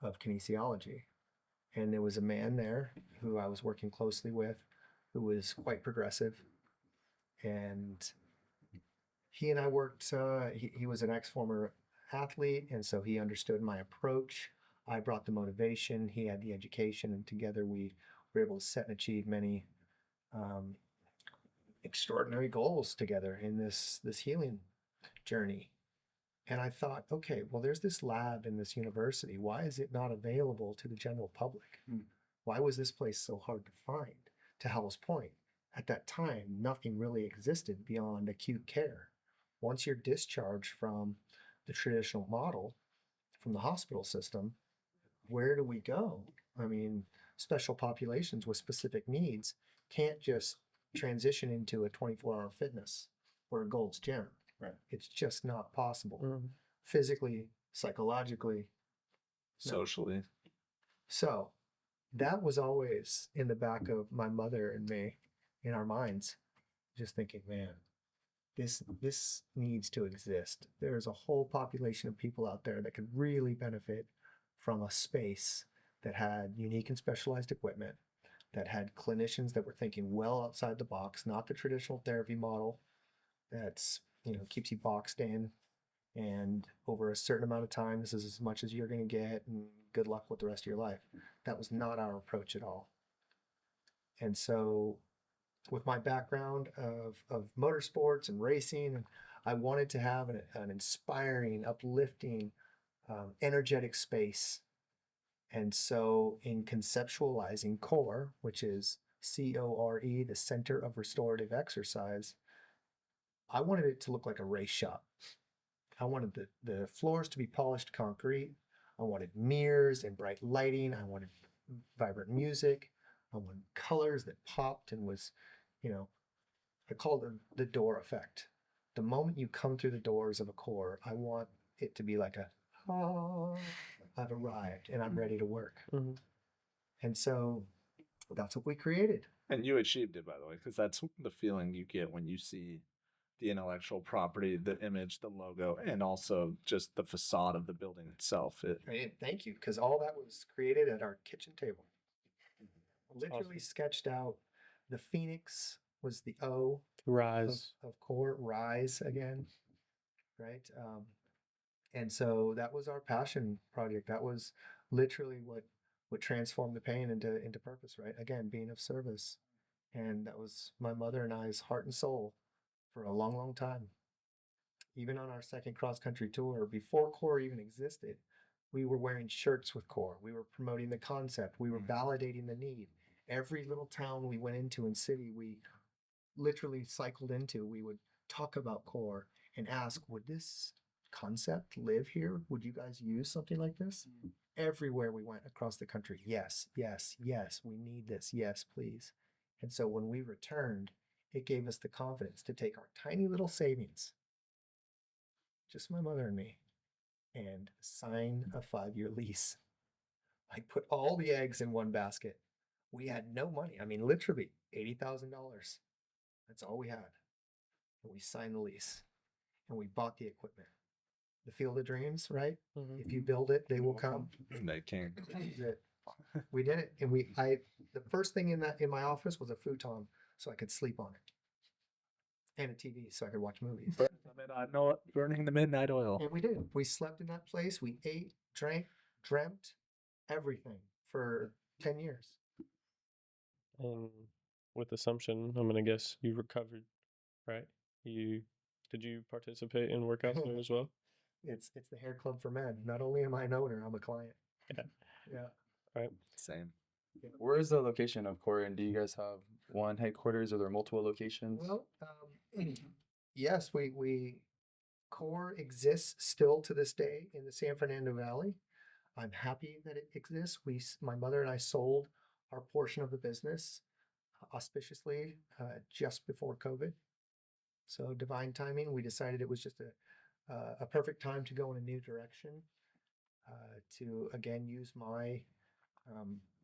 of kinesiology. And there was a man there who I was working closely with, who was quite progressive, and he and I worked. He was an ex-former athlete, and so he understood my approach. I brought the motivation, he had the education, and together we were able to set and achieve many extraordinary goals together in this healing journey. And I thought, okay, well, there's this lab in this university. Why is it not available to the general public? Why was this place so hard to find? To Hal's point, at that time, nothing really existed beyond acute care. Once you're discharged from the traditional model, from the hospital system, where do we go? I mean, special populations with specific needs can't just transition into a 24-hour fitness or a Gold's Gym. Right. It's just not possible. Physically, psychologically, Socially. So that was always in the back of my mother and me, in our minds, just thinking, man, this needs to exist. There's a whole population of people out there that could really benefit from a space that had unique and specialized equipment, that had clinicians that were thinking well outside the box, not the traditional therapy model that's, keeps you boxed in, and over a certain amount of time, this is as much as you're going to get, and good luck with the rest of your life. That was not our approach at all. And so with my background of motorsports and racing, and I wanted to have an inspiring, uplifting, energetic space. And so in conceptualizing CORE, which is CORE, the Center of Restorative Exercise, I wanted it to look like a race shop. I wanted the floors to be polished concrete. I wanted mirrors and bright lighting. I wanted vibrant music. I wanted colors that popped and was, I call it the door effect. The moment you come through the doors of a CORE, I want it to be like I've arrived and I'm ready to work. And so that's what we created. And you achieved it, by the way, because that's the feeling you get when you see the intellectual property, the image, the logo, and also just the facade of the building itself. Thank you, because all that was created at our kitchen table. Literally sketched out. The Phoenix was the O. Rise. Of CORE, rise again, right? And so that was our passion project. That was literally what transformed the pain into purpose, right? Again, being of service. And that was my mother and I's heart and soul for a long, long time. Even on our second cross-country tour, before CORE even existed, we were wearing shirts with CORE. We were promoting the concept. We were validating the need. Every little town we went into and city we literally cycled into, we would talk about CORE and ask, would this concept live here? Would you guys use something like this? Everywhere we went across the country, yes, yes, yes, we need this. Yes, please. And so when we returned, it gave us the confidence to take our tiny little savings, just my mother and me, and sign a 5-year lease. I put all the eggs in one basket. We had no money. I mean, literally $80,000. That's all we had. And we signed the lease and we bought the equipment. The Field of Dreams, right? If you build it, they will come. They can. We did it. And the first thing in my office was a futon so I could sleep on it. and a TV so I could watch movies. Burning the midnight oil. And we did. We slept in that place. We ate, drank, dreamt, everything for 10 years. And with assumption, I'm gonna guess you recovered, right? Did you participate in workouts there as well? It's the hair club for men. Not only am I an owner, I'm a client. Yeah. Yeah. Right. Same. Where is the location of Core, and do you guys have one headquarters or there are multiple locations? Well, yes, we Core exists still to this day in the San Fernando Valley. I'm happy that it exists. My mother and I sold our portion of the business auspiciously just before COVID. So divine timing. We decided it was just a perfect time to go in a new direction. To again use my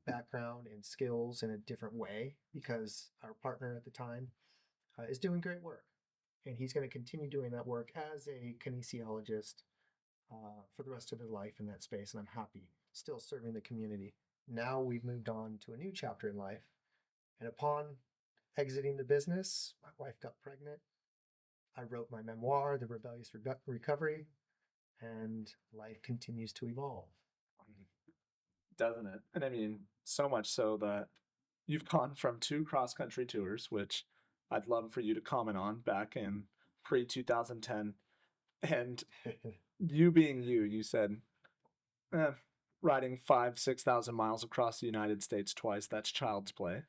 background and skills in a different way because our partner at the time is doing great work, and he's going to continue doing that work as a kinesiologist for the rest of his life in that space. And I'm happy still serving the community. Now we've moved on to a new chapter in life, and upon exiting the business, my wife got pregnant. I wrote my memoir, The Rebellious Recovery, and life continues to evolve. Doesn't it? And I mean, so much so that you've gone from 2 cross-country tours, which I'd love for you to comment on back in pre-2010. And you being you said, riding 5,000-6,000 miles across the United States twice, that's child's play.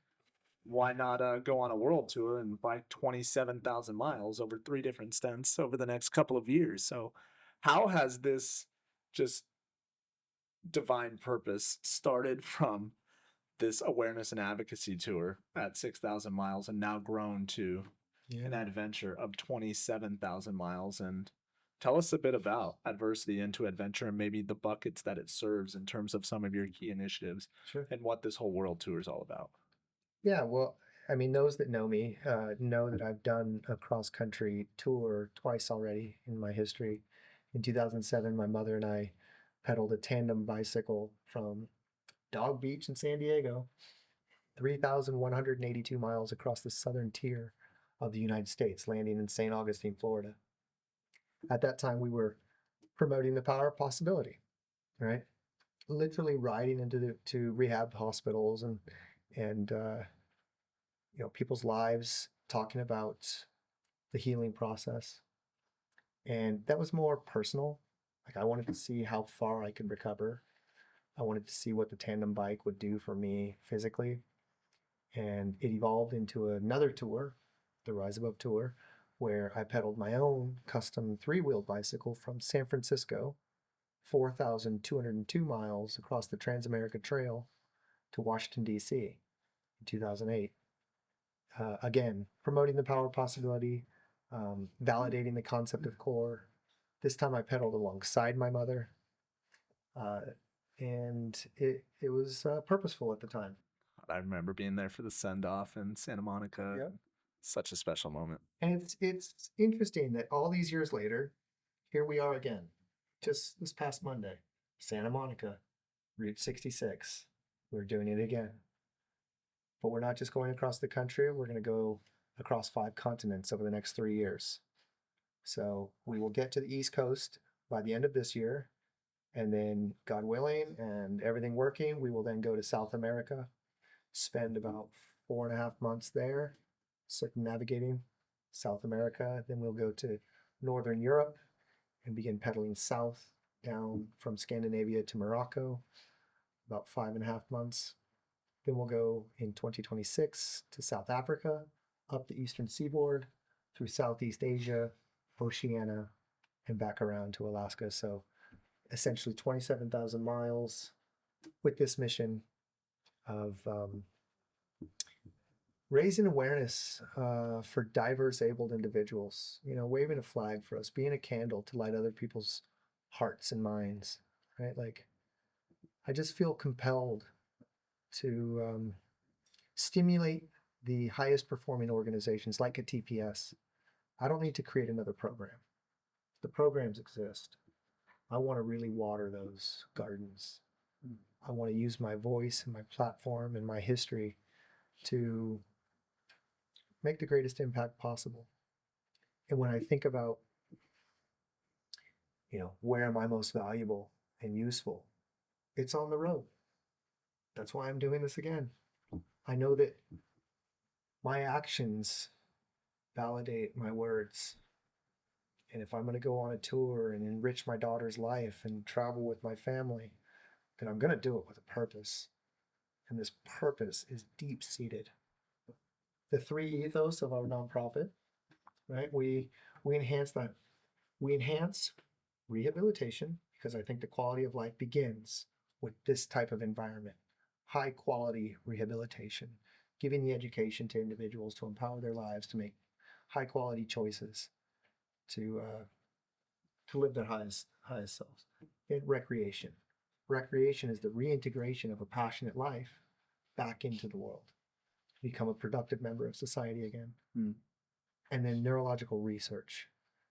Why not go on a world tour and bike 27,000 miles over 3 different stints over the next couple of years? So how has this just divine purpose started from this awareness and advocacy tour at 6,000 miles and now grown to an adventure of 27,000 miles? And tell us a bit about Adversity into Adventure and maybe the buckets that it serves in terms of some of your key initiatives. Sure. And what this whole world tour is all about. Yeah, well, I mean, those that know me know that I've done a cross-country tour twice already in my history. In 2007, my mother and I pedaled a tandem bicycle from Dog Beach in San Diego, 3,182 miles across the southern tier of the United States, landing in St. Augustine, Florida. At that time, we were promoting the power of possibility, right? Literally riding into rehab hospitals and people's lives, talking about the healing process. And that was more personal. Like I wanted to see how far I could recover. I wanted to see what the tandem bike would do for me physically. And it evolved into another tour, the Rise Above Tour, where I pedaled my own custom 3-wheeled bicycle from San Francisco, 4,202 miles across the Transamerica Trail to Washington, D.C. in 2008. Again, promoting the power of possibility, validating the concept of core. This time I pedaled alongside my mother, and it was purposeful at the time. I remember being there for the send-off in Santa Monica. Yep. Such a special moment. And it's interesting that all these years later, here we are again, just this past Monday, Santa Monica, Route 66. We're doing it again. But we're not just going across the country, we're going to go across 5 continents over the next 3 years. So we will get to the East Coast by the end of this year, and then God willing and everything working, we will then go to South America, spend about 4.5 months there, circumnavigating South America. Then we'll go to Northern Europe and begin pedaling south down from Scandinavia to Morocco, about 5.5 months. Then we'll go in 2026 to South Africa, up the eastern seaboard, through Southeast Asia, Oceania, and back around to Alaska. So essentially 27,000 miles with this mission of raising awareness for diverse abled individuals, waving a flag for us, being a candle to light other people's hearts and minds, right? Like, I just feel compelled to stimulate the highest performing organizations like a TPS. I don't need to create another program. The programs exist. I want to really water those gardens. I want to use my voice and my platform and my history to make the greatest impact possible. And when I think about, where am I most valuable and useful, it's on the road. That's why I'm doing this again. I know that my actions validate my words. And if I'm going to go on a tour and enrich my daughter's life and travel with my family, then I'm going to do it with a purpose. And this purpose is deep seated. The three ethos of our nonprofit, right? We enhance that. We enhance rehabilitation because I think the quality of life begins with this type of environment. High quality rehabilitation, giving the education to individuals to empower their lives to make high quality choices, to live their highest selves. And recreation. Recreation is the reintegration of a passionate life back into the world, to become a productive member of society again. And then neurological research.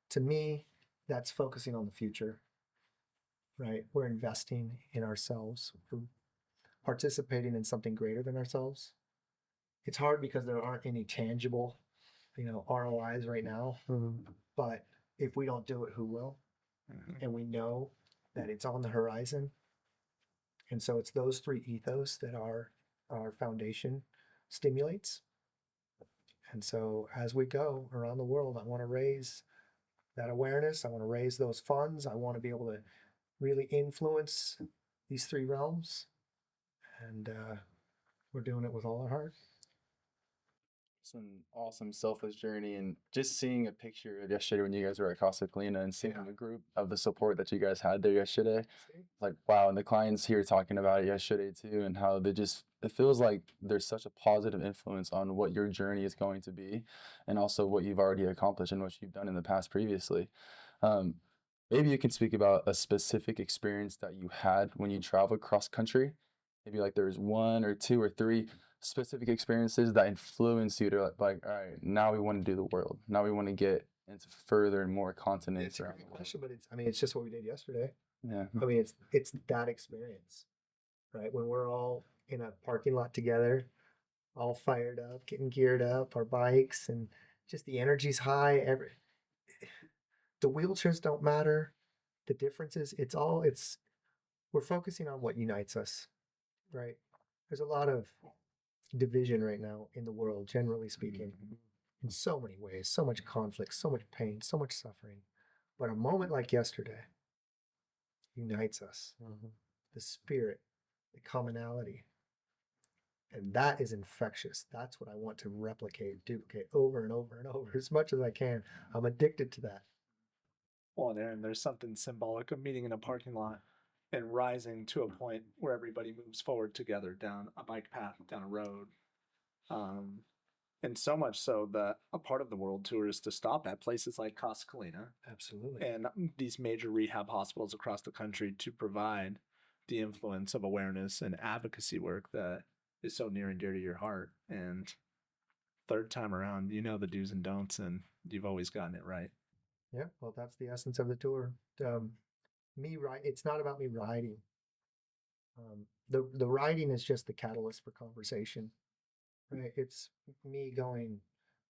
To me, that's focusing on the future, right? We're investing in ourselves. We're participating in something greater than ourselves. It's hard because there aren't any tangible, ROIs right now. But if we don't do it, who will? And we know that it's on the horizon. And so it's those three ethos that our foundation stimulates. And so as we go around the world, I want to raise that awareness. I want to raise those funds. I want to be able to really influence these three realms. And we're doing it with all our heart. It's an awesome selfless journey, and just seeing a picture of yesterday when you guys were at Casa Colina and seeing the group of the support that you guys had there yesterday, like wow. And the clients here talking about it yesterday too, and how it feels like there's such a positive influence on what your journey is going to be, and also what you've already accomplished and what you've done in the past previously. Maybe you can speak about a specific experience that you had when you traveled cross country. Maybe like there's one or two or three specific experiences that influence you to like, all right, now we want to do the world. Now we want to get into further and more continents It's a around great the world. question, but it's just what we did yesterday. Yeah. I mean, it's that experience, right? When we're all in a parking lot together, all fired up, getting geared up, our bikes, and just the energy's high. The wheelchairs don't matter. The difference is we're focusing on what unites us, right? There's a lot of division right now in the world, generally speaking, in so many ways, so much conflict, so much pain, so much suffering. But a moment like yesterday unites us. The spirit, the commonality. And that is infectious. That's what I want to replicate, duplicate over and over and over as much as I can. I'm addicted to that. Well, Aaron, there's something symbolic of meeting in a parking lot and rising to a point where everybody moves forward together down a bike path, down a road. And so much so that a part of the world tour is to stop at places like Casa Colina Absolutely. and these major rehab hospitals across the country to provide the influence of awareness and advocacy work that is so near and dear to your heart. And third time around, you know the do's and don'ts, and you've always gotten it right. Yeah, well, that's the essence of the tour. It's not about me riding. The riding is just the catalyst for conversation, right? It's me going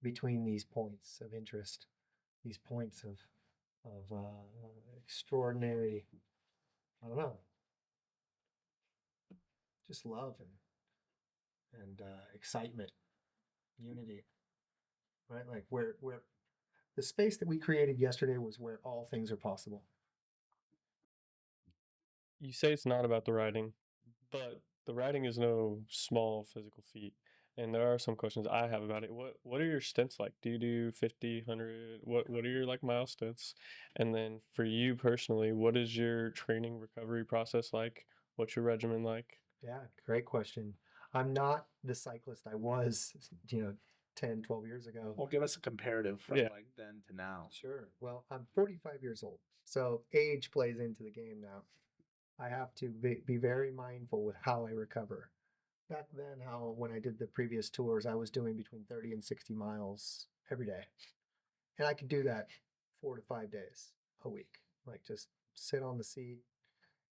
between these points of interest, these points of extraordinary, I don't know, just love and excitement, unity, right? Like where the space that we created yesterday was where all things are possible. You say it's not about the writing, but the writing is no small physical feat. And there are some questions I have about it. What are your stints like? Do you do 50, 100? What are your like mile stints? And then for you personally, what is your training recovery process like? What's your regimen like? Yeah, great question. I'm not the cyclist I was, 10, 12 years ago. Well, give us a comparative from Yeah. like then to now. Sure. Well, I'm 45 years old, so age plays into the game now. I have to be very mindful with how I recover. Back then, when I did the previous tours, I was doing between 30 and 60 miles every day. And I could do that 4 to 5 days a week. Like just sit on the seat,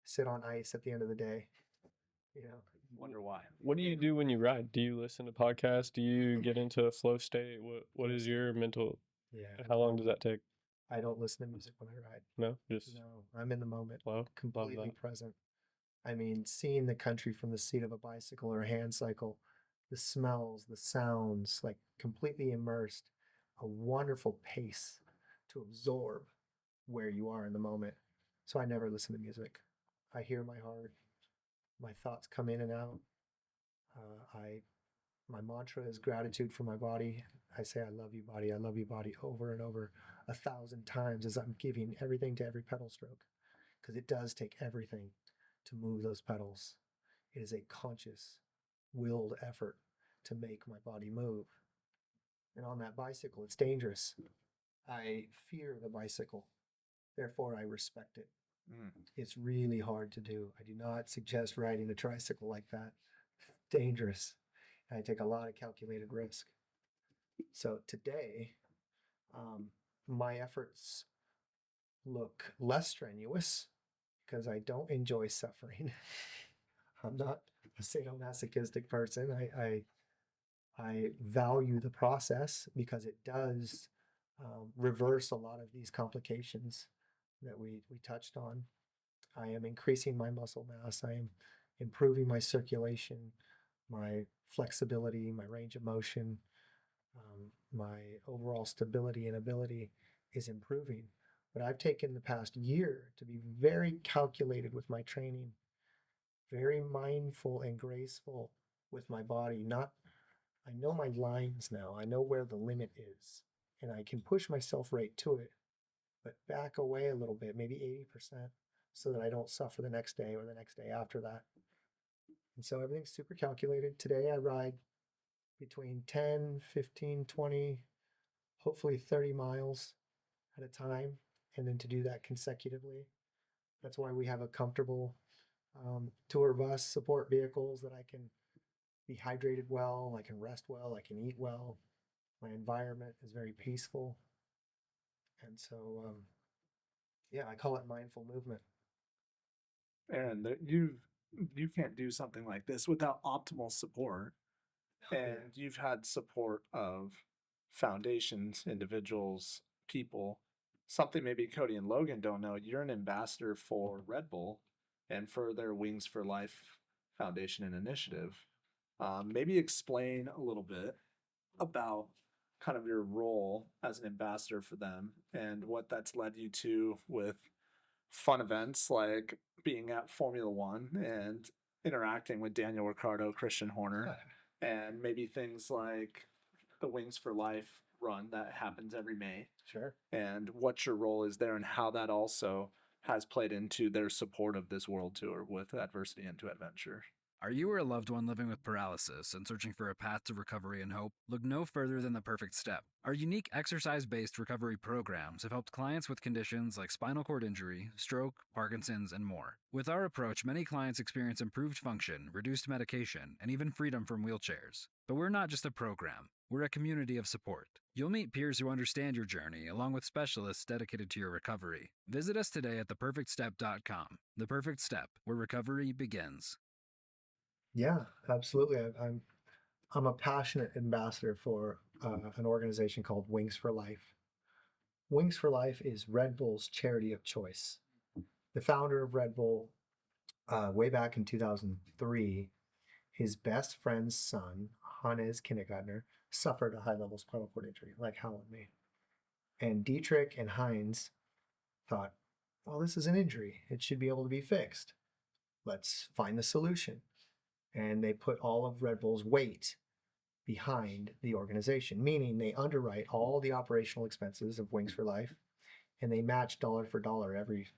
sit on ice at the end of the day, you know. Wonder why. What do you do when you ride? Do you listen to podcasts? Do you get into a flow state? What is your mental? Yeah. How long does that take? I don't listen to music when I ride. No, just No, I'm in the moment, wow, love completely that. present. I mean, seeing the country from the seat of a bicycle or a hand cycle, the smells, the sounds, like completely immersed, a wonderful pace to absorb where you are in the moment. So I never listen to music. I hear my heart, my thoughts come in and out. I My mantra is gratitude for my body. I say I love you, body. I love you, body, over and over 1,000 times as I'm giving everything to every pedal stroke, because it does take everything to move those pedals. It is a conscious, willed effort to make my body move. And on that bicycle, it's dangerous. I fear the bicycle, therefore, I respect it. It's really hard to do. I do not suggest riding a tricycle like that. Dangerous. And I take a lot of calculated risk. So today, my efforts look less strenuous because I don't enjoy suffering. I'm not a sadomasochistic person. I value the process because it does reverse a lot of these complications that we touched on. I am increasing my muscle mass. I am improving my circulation, my flexibility, my range of motion, my overall stability and ability is improving. But I've taken the past year to be very calculated with my training, very mindful and graceful with my body. Not, I know my lines now. I know where the limit is, and I can push myself right to it, but back away a little bit, maybe 80%, so that I don't suffer the next day or the next day after that. And so everything's super calculated. Today I ride between 10, 15, 20, hopefully 30 miles at a time, and then to do that consecutively. That's why we have a comfortable tour bus support vehicles that I can be hydrated well, I can rest well, I can eat well. My environment is very peaceful. And so, yeah, I call it mindful movement. Aaron, you can't do something like this without optimal support. And you've had support of foundations, individuals, people. Something maybe Cody and Logan don't know, you're an ambassador for Red Bull and for their Wings for Life Foundation and initiative. Maybe explain a little bit about kind of your role as an ambassador for them and what that's led you to with fun events like being at Formula One and interacting with Daniel Ricciardo, Christian Horner, and maybe things like the Wings for Life run that happens every May. Sure. And what your role is there and how that also has played into their support of this world tour with Adversity into Adventure. Are you or a loved one living with paralysis and searching for a path to recovery and hope? Look no further than The Perfect Step. Our unique exercise-based recovery programs have helped clients with conditions like spinal cord injury, stroke, Parkinson's, and more. With our approach, many clients experience improved function, reduced medication, and even freedom from wheelchairs. But we're not just a program. We're a community of support. You'll meet peers who understand your journey, along with specialists dedicated to your recovery. Visit us today at theperfectstep.com. The Perfect Step, where recovery begins. Yeah, absolutely. I'm a passionate ambassador for an organization called Wings for Life. Wings for Life is Red Bull's charity of choice. The founder of Red Bull, way back in 2003, his best friend's son, Hannes Kindergartner, suffered a high-level spinal cord injury, like Hal and me. And Dietrich and Heinz thought, well, this is an injury. It should be able to be fixed. Let's find the solution. And they put all of Red Bull's weight behind the organization, meaning they underwrite all the operational expenses of Wings for Life, and they match dollar for dollar every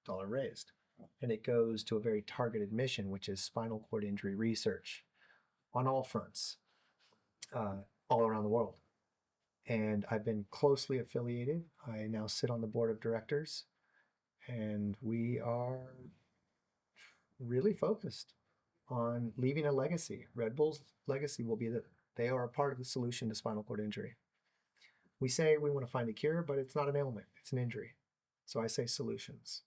dollar raised. And it goes to a very targeted mission, which is spinal cord injury research on all fronts, all around the world. And I've been closely affiliated. I now sit on the board of directors, and we are really focused on leaving a legacy. Red Bull's legacy will be that they are a part of the solution to spinal cord injury. We say we want to find a cure, but it's not an ailment, it's an injury. So I say solutions.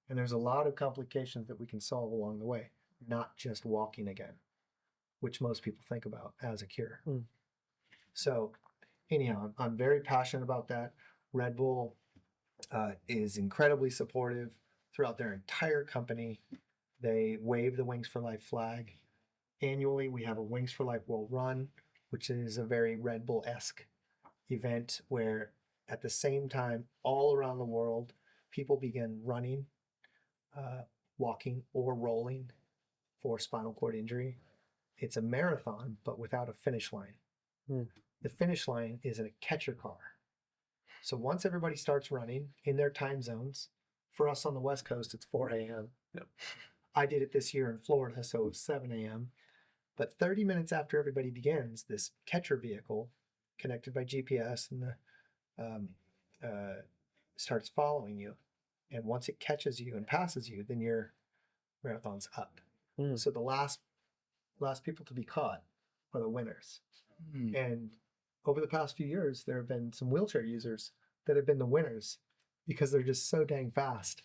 And there's a lot of complications that we can solve along the way, not just walking again, which most people think about as a cure. So anyhow, I'm very passionate about that. Red Bull is incredibly supportive throughout their entire company. They wave the Wings for Life flag. Annually, we have a Wings for Life World Run, which is a very Red Bull-esque event where at the same time, all around the world, people begin running, walking, or rolling for spinal cord injury. It's a marathon, but without a finish line. Hmm. The finish line is in a catcher car. So once everybody starts running in their time zones, for us on the West Coast, it's 4 a.m. Yep. I did it this year in Florida, so it's 7 a.m. But 30 minutes after everybody begins, this catcher vehicle connected by GPS and starts following you. And once it catches you and passes you, then your marathon's up. Hmm. So the last people to be caught are the winners. And over the past few years, there have been some wheelchair users that have been the winners because they're just so dang fast.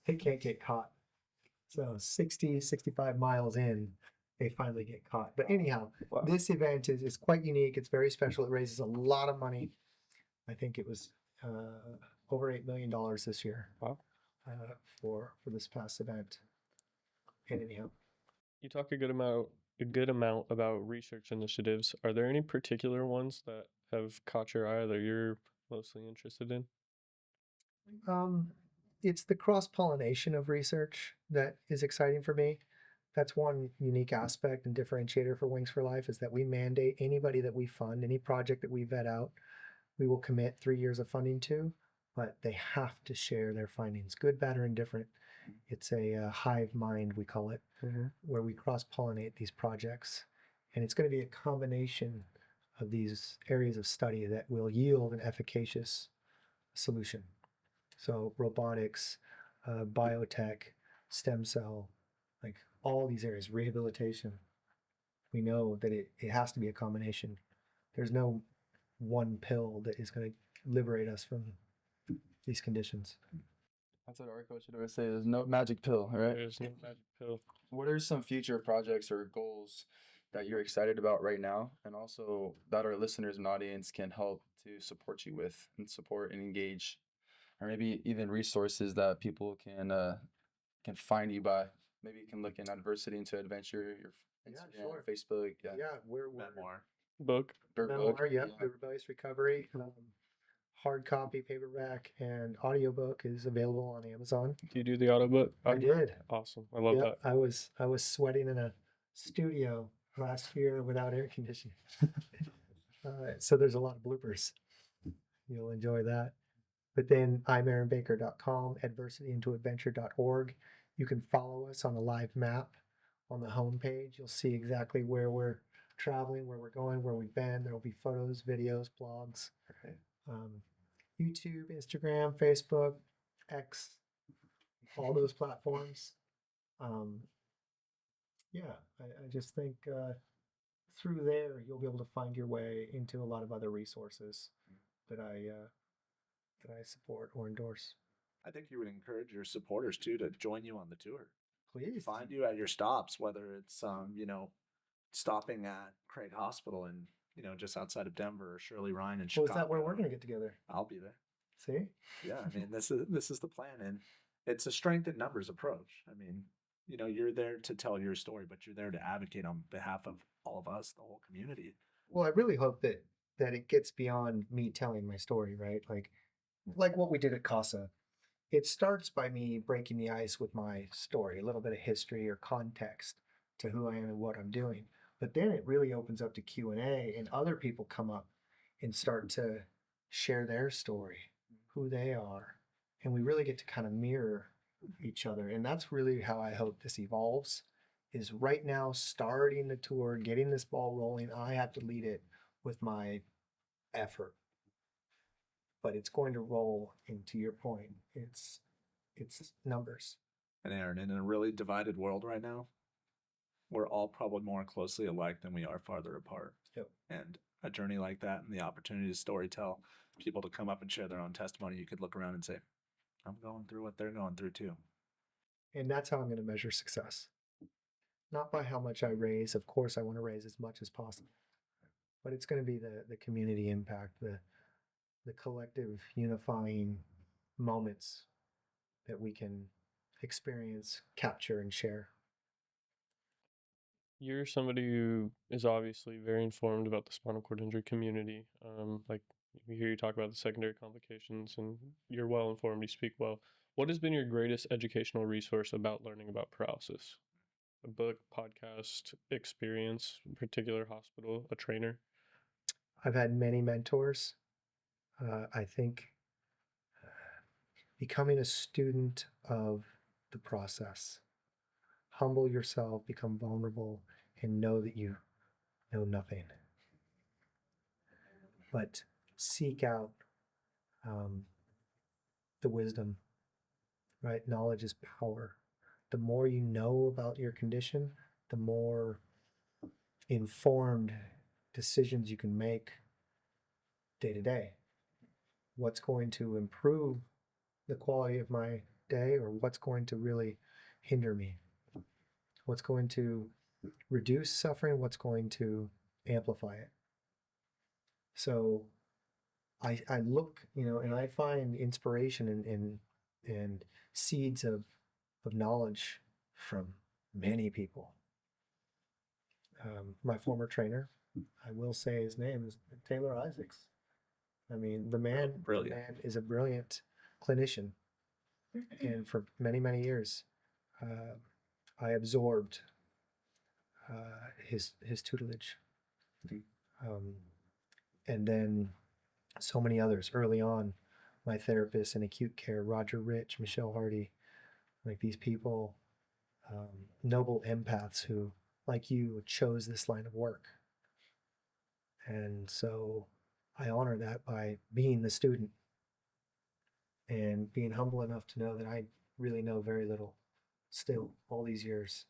They can't get caught. So 60, 65 miles in, they finally get caught. But anyhow, Wow. this event is quite unique. It's very special. It raises a lot of money. I think it was over $8 million this year. Wow. For this past event. And anyhow, You talk a good amount about research initiatives. Are there any particular ones that have caught your eye that you're mostly interested in? it's the cross-pollination of research that is exciting for me. That's one unique aspect and differentiator for Wings for Life is that we mandate anybody that we fund, any project that we vet out, we will commit 3 years of funding to, but they have to share their findings, good, bad, or indifferent. It's a hive mind, we call it, where we cross-pollinate these projects. And it's going to be a combination of these areas of study that will yield an efficacious solution. So robotics, biotech, stem cell, like all these areas, rehabilitation. We know that it has to be a combination. There's no one pill that is going to liberate us from these conditions. That's what our coach would always say. There's no magic pill, right? There's no magic pill. What are some future projects or goals that you're excited about right now, and also that our listeners and audience can help to support you with and support and engage, or maybe even resources that people can find you by? Maybe you can look in Adversity into Adventure, your Instagram, sure. Facebook, We're Memoir. Book. or memoir, book. the Rebellious Recovery. Hard copy, paperback, and audiobook is available on Amazon. Do you do the audiobook? I did. Awesome. I love that. I was sweating in a studio last year without air conditioning. So there's a lot of bloopers. You'll enjoy that. But then I'mAaronBaker.com, adversityintoadventure.org. You can follow us on a live map on the homepage. You'll see exactly where we're traveling, where we're going, where we've been. There will be photos, videos, blogs. Okay. YouTube, Instagram, Facebook, X, all those platforms. I just think through there you'll be able to find your way into a lot of other resources that I support or endorse. I think you would encourage your supporters too to join you on the tour. Please Find you at your stops, whether it's stopping at Craig Hospital and just outside of Denver, or Shirley Ryan in Well, Chicago. is that where we're going to get together? I'll be there. See? Yeah, I mean this is the plan, and it's a strength in numbers approach. I mean, you're there to tell your story, but you're there to advocate on behalf of all of us, the whole community. Well, I really hope that it gets beyond me telling my story, right? Like what we did at CASA. It starts by me breaking the ice with my story, a little bit of history or context to who I am and what I'm doing. But then it really opens up to Q&A, and other people come up and start to share their story, who they are. And we really get to kind of mirror each other. And that's really how I hope this evolves, is right now starting the tour, getting this ball rolling. I have to lead it with my effort. But it's going to roll, and to your point, it's numbers. And Aaron, in a really divided world right now, we're all probably more closely alike than we are farther apart. Yep. And a journey like that and the opportunity to storytell, people to come up and share their own testimony, you could look around and say, I'm going through what they're going through too. And that's how I'm going to measure success. Not by how much I raise. Of course, I want to raise as much as possible. but it's going to be the community impact, the collective unifying moments that we can experience, capture, and share. You're somebody who is obviously very informed about the spinal cord injury community. Like we hear you talk about the secondary complications, and you're well informed. You speak well. What has been your greatest educational resource about learning about paralysis? A book, podcast, experience, particular hospital, a trainer? I've had many mentors. I think becoming a student of the process, humble yourself, become vulnerable, and know that you know nothing. But seek out um, the wisdom, right? Knowledge is power. The more you know about your condition, the more informed decisions you can make day to day. What's going to improve the quality of my day, or what's going to really hinder me? What's going to reduce suffering? What's going to amplify it? So I look, and I find inspiration and seeds of knowledge from many people. My former trainer, I will say his name is Taylor Isaacs. I mean, the man is a brilliant clinician, and for many, many years, I absorbed his tutelage, um, and then so many others early on. My therapist in acute care, Roger Rich, Michelle Hardy, like these people, noble empaths who, like you, chose this line of work. And so I honor that by being the student and being humble enough to know that I really know very little still all these years,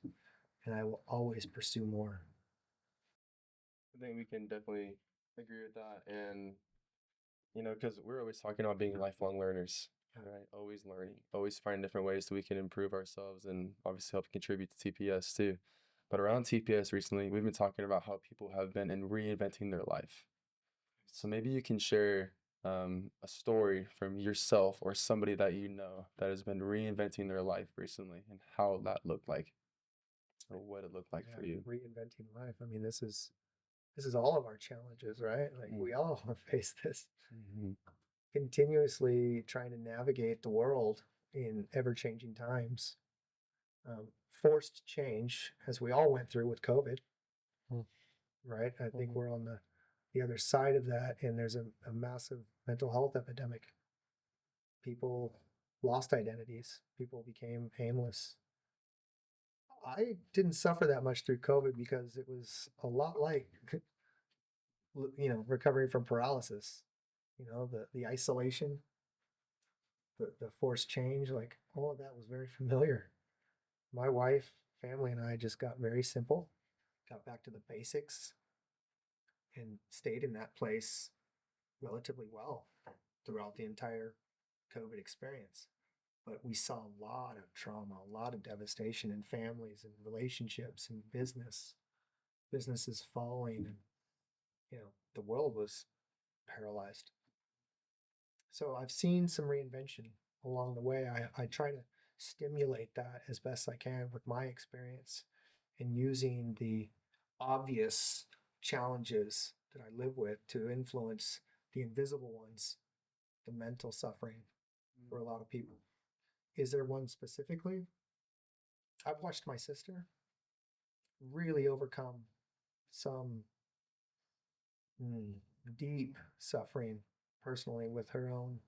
and I will always pursue more. I think we can definitely agree with that. And, because we're always talking about being lifelong learners, right? Always learning, always finding different ways that we can improve ourselves and obviously help contribute to TPS too. But around TPS recently, we've been talking about how people have been in reinventing their life. So maybe you can share a story from yourself or somebody that you know that has been reinventing their life recently and how that looked like or what it looked like for you. Reinventing life. I mean, this is all of our challenges, right? Like we all have faced this. Continuously trying to navigate the world in ever-changing times. Forced change, as we all went through with COVID, right? I think we're on the other side of that, and there's a massive mental health epidemic. People lost identities. People became aimless. I didn't suffer that much through COVID because it was a lot like, recovering from paralysis. The isolation, the forced change, like all of that was very familiar. My wife, family, and I just got very simple, got back to the basics, and stayed in that place relatively well throughout the entire COVID experience. But we saw a lot of trauma, a lot of devastation in families and relationships and businesses falling, and the world was paralyzed. So I've seen some reinvention along the way. I try to stimulate that as best I can with my experience and using the obvious challenges that I live with to influence the invisible ones, the mental suffering for a lot of people. Is there one specifically? I've watched my sister really overcome some deep suffering personally with her own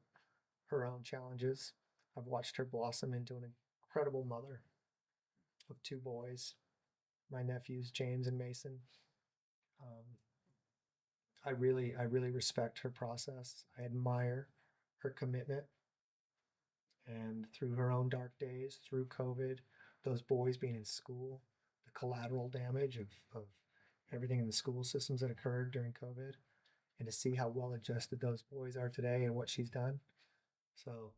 challenges. I've watched her blossom into an incredible mother of two boys, my nephews James and Mason. Um, I really respect her process. I admire her commitment, and through her own dark days, through COVID, those boys being in school, the collateral damage of everything in the school systems that occurred during COVID, and to see how well adjusted those boys are today and what she's done. So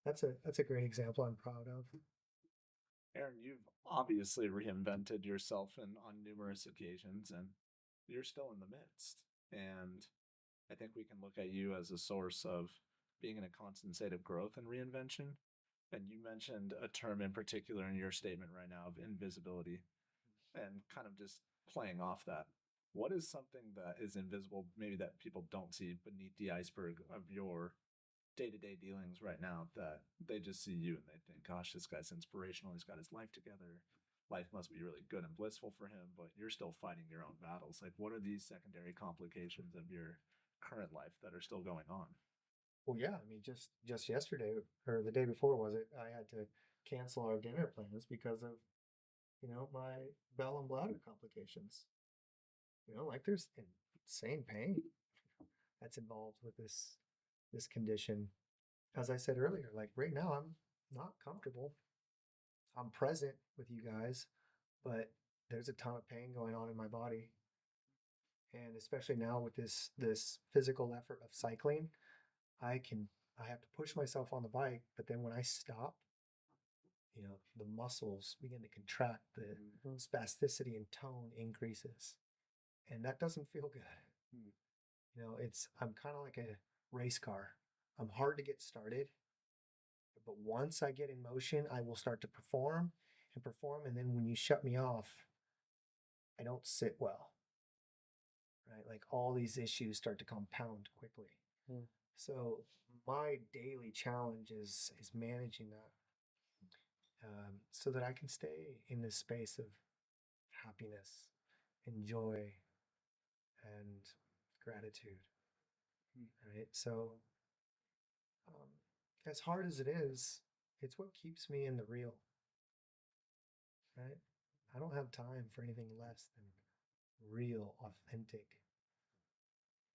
that's a great example I'm proud of. Aaron, you've obviously reinvented yourself on numerous occasions, and you're still in the midst. And I think we can look at you as a source of being in a constant state of growth and reinvention. And you mentioned a term in particular in your statement right now of invisibility, and kind of just playing off that. What is something that is invisible, maybe that people don't see beneath the iceberg of your day-to-day dealings right now, that they just see you and they think, gosh, this guy's inspirational, he's got his life together, life must be really good and blissful for him, but you're still fighting your own battles. Like, what are these secondary complications of your current life that are still going on? Well, yeah, I mean, just yesterday or the day before was it? I had to cancel our dinner plans because of my bowel and bladder complications. Like there's insane pain that's involved with this condition. As I said earlier, like right now I'm not comfortable. I'm present with you guys, but there's a ton of pain going on in my body. And especially now with this physical effort of cycling, I can I have to push myself on the bike, but then when I stop, the muscles begin to contract, the spasticity and tone increases. And that doesn't feel good. I'm kind of like a race car. I'm hard to get started, but once I get in motion, I will start to perform and perform. And then when you shut me off, I don't sit well, right? Like all these issues start to compound quickly. Mm. So my daily challenge is managing that, so that I can stay in this space of happiness and joy and gratitude. Right? So, as hard as it is, it's what keeps me in the real. Right? I don't have time for anything less than real, authentic,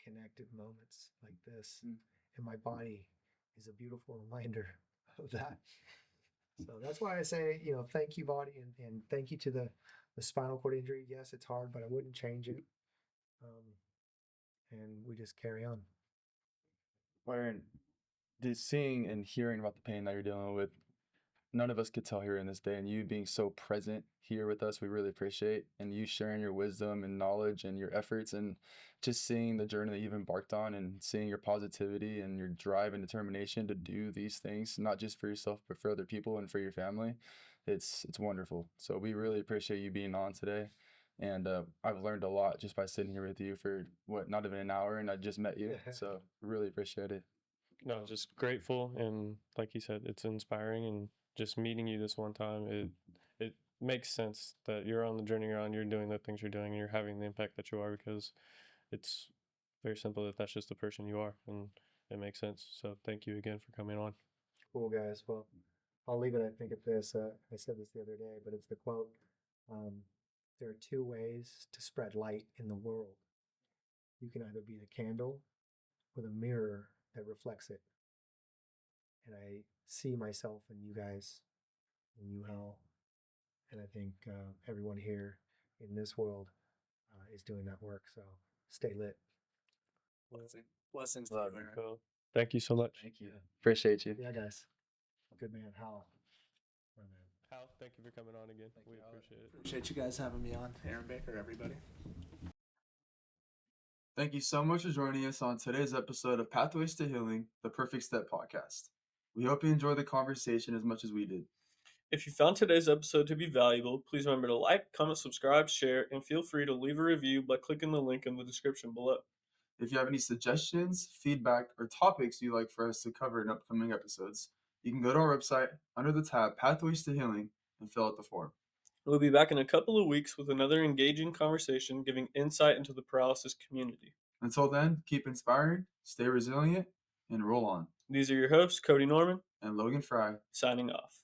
connected moments like this. And my body is a beautiful reminder of that. So that's why I say, thank you, body, and thank you to the spinal cord injury. Yes, it's hard, but I wouldn't change it. And we just carry on. Aaron, seeing and hearing about the pain that you're dealing with, none of us could tell here in this day, and you being so present here with us, we really appreciate, and you sharing your wisdom and knowledge and your efforts, and just seeing the journey that you've embarked on, and seeing your positivity and your drive and determination to do these things, not just for yourself, but for other people and for your family. It's wonderful. So we really appreciate you being on today. And I've learned a lot just by sitting here with you for not even an hour, and I just met you. So really appreciate it. No, just grateful, and like you said, it's inspiring, and just meeting you this one time, it makes sense that you're on the journey you're on, you're doing the things you're doing, and you're having the impact that you are, because it's very simple that that's just the person you are, and it makes sense. So thank you again for coming on. Cool, guys. Well, I'll leave it, I think, at this. I said this the other day, but it's the quote. Um, there are two ways to spread light in the world. You can either be the candle or the mirror that reflects it. And I see myself and you guys and you, Hal, and I think everyone here in this world is doing that work. So stay lit. Blessings to Love you, you. Aaron. Cool. Thank you so much. Thank you. Appreciate you. Yeah, guys. Good man, Hal. My man. Hal, thank you for coming on again. Thank We you, Hal. appreciate it. Appreciate you guys having me on. Aaron Baker, everybody. Thank you so much for joining us on today's episode of Pathways to Healing, the Perfect Step podcast. We hope you enjoyed the conversation as much as we did. If you found today's episode to be valuable, please remember to like, comment, subscribe, share, and feel free to leave a review by clicking the link in the description below. If you have any suggestions, feedback, or topics you'd like for us to cover in upcoming episodes, you can go to our website under the tab Pathways to Healing and fill out the form. We'll be back in a couple of weeks with another engaging conversation giving insight into the paralysis community. Until then, keep inspiring, stay resilient, and roll on. These are your hosts, Cody Norman and Logan Fry. signing off.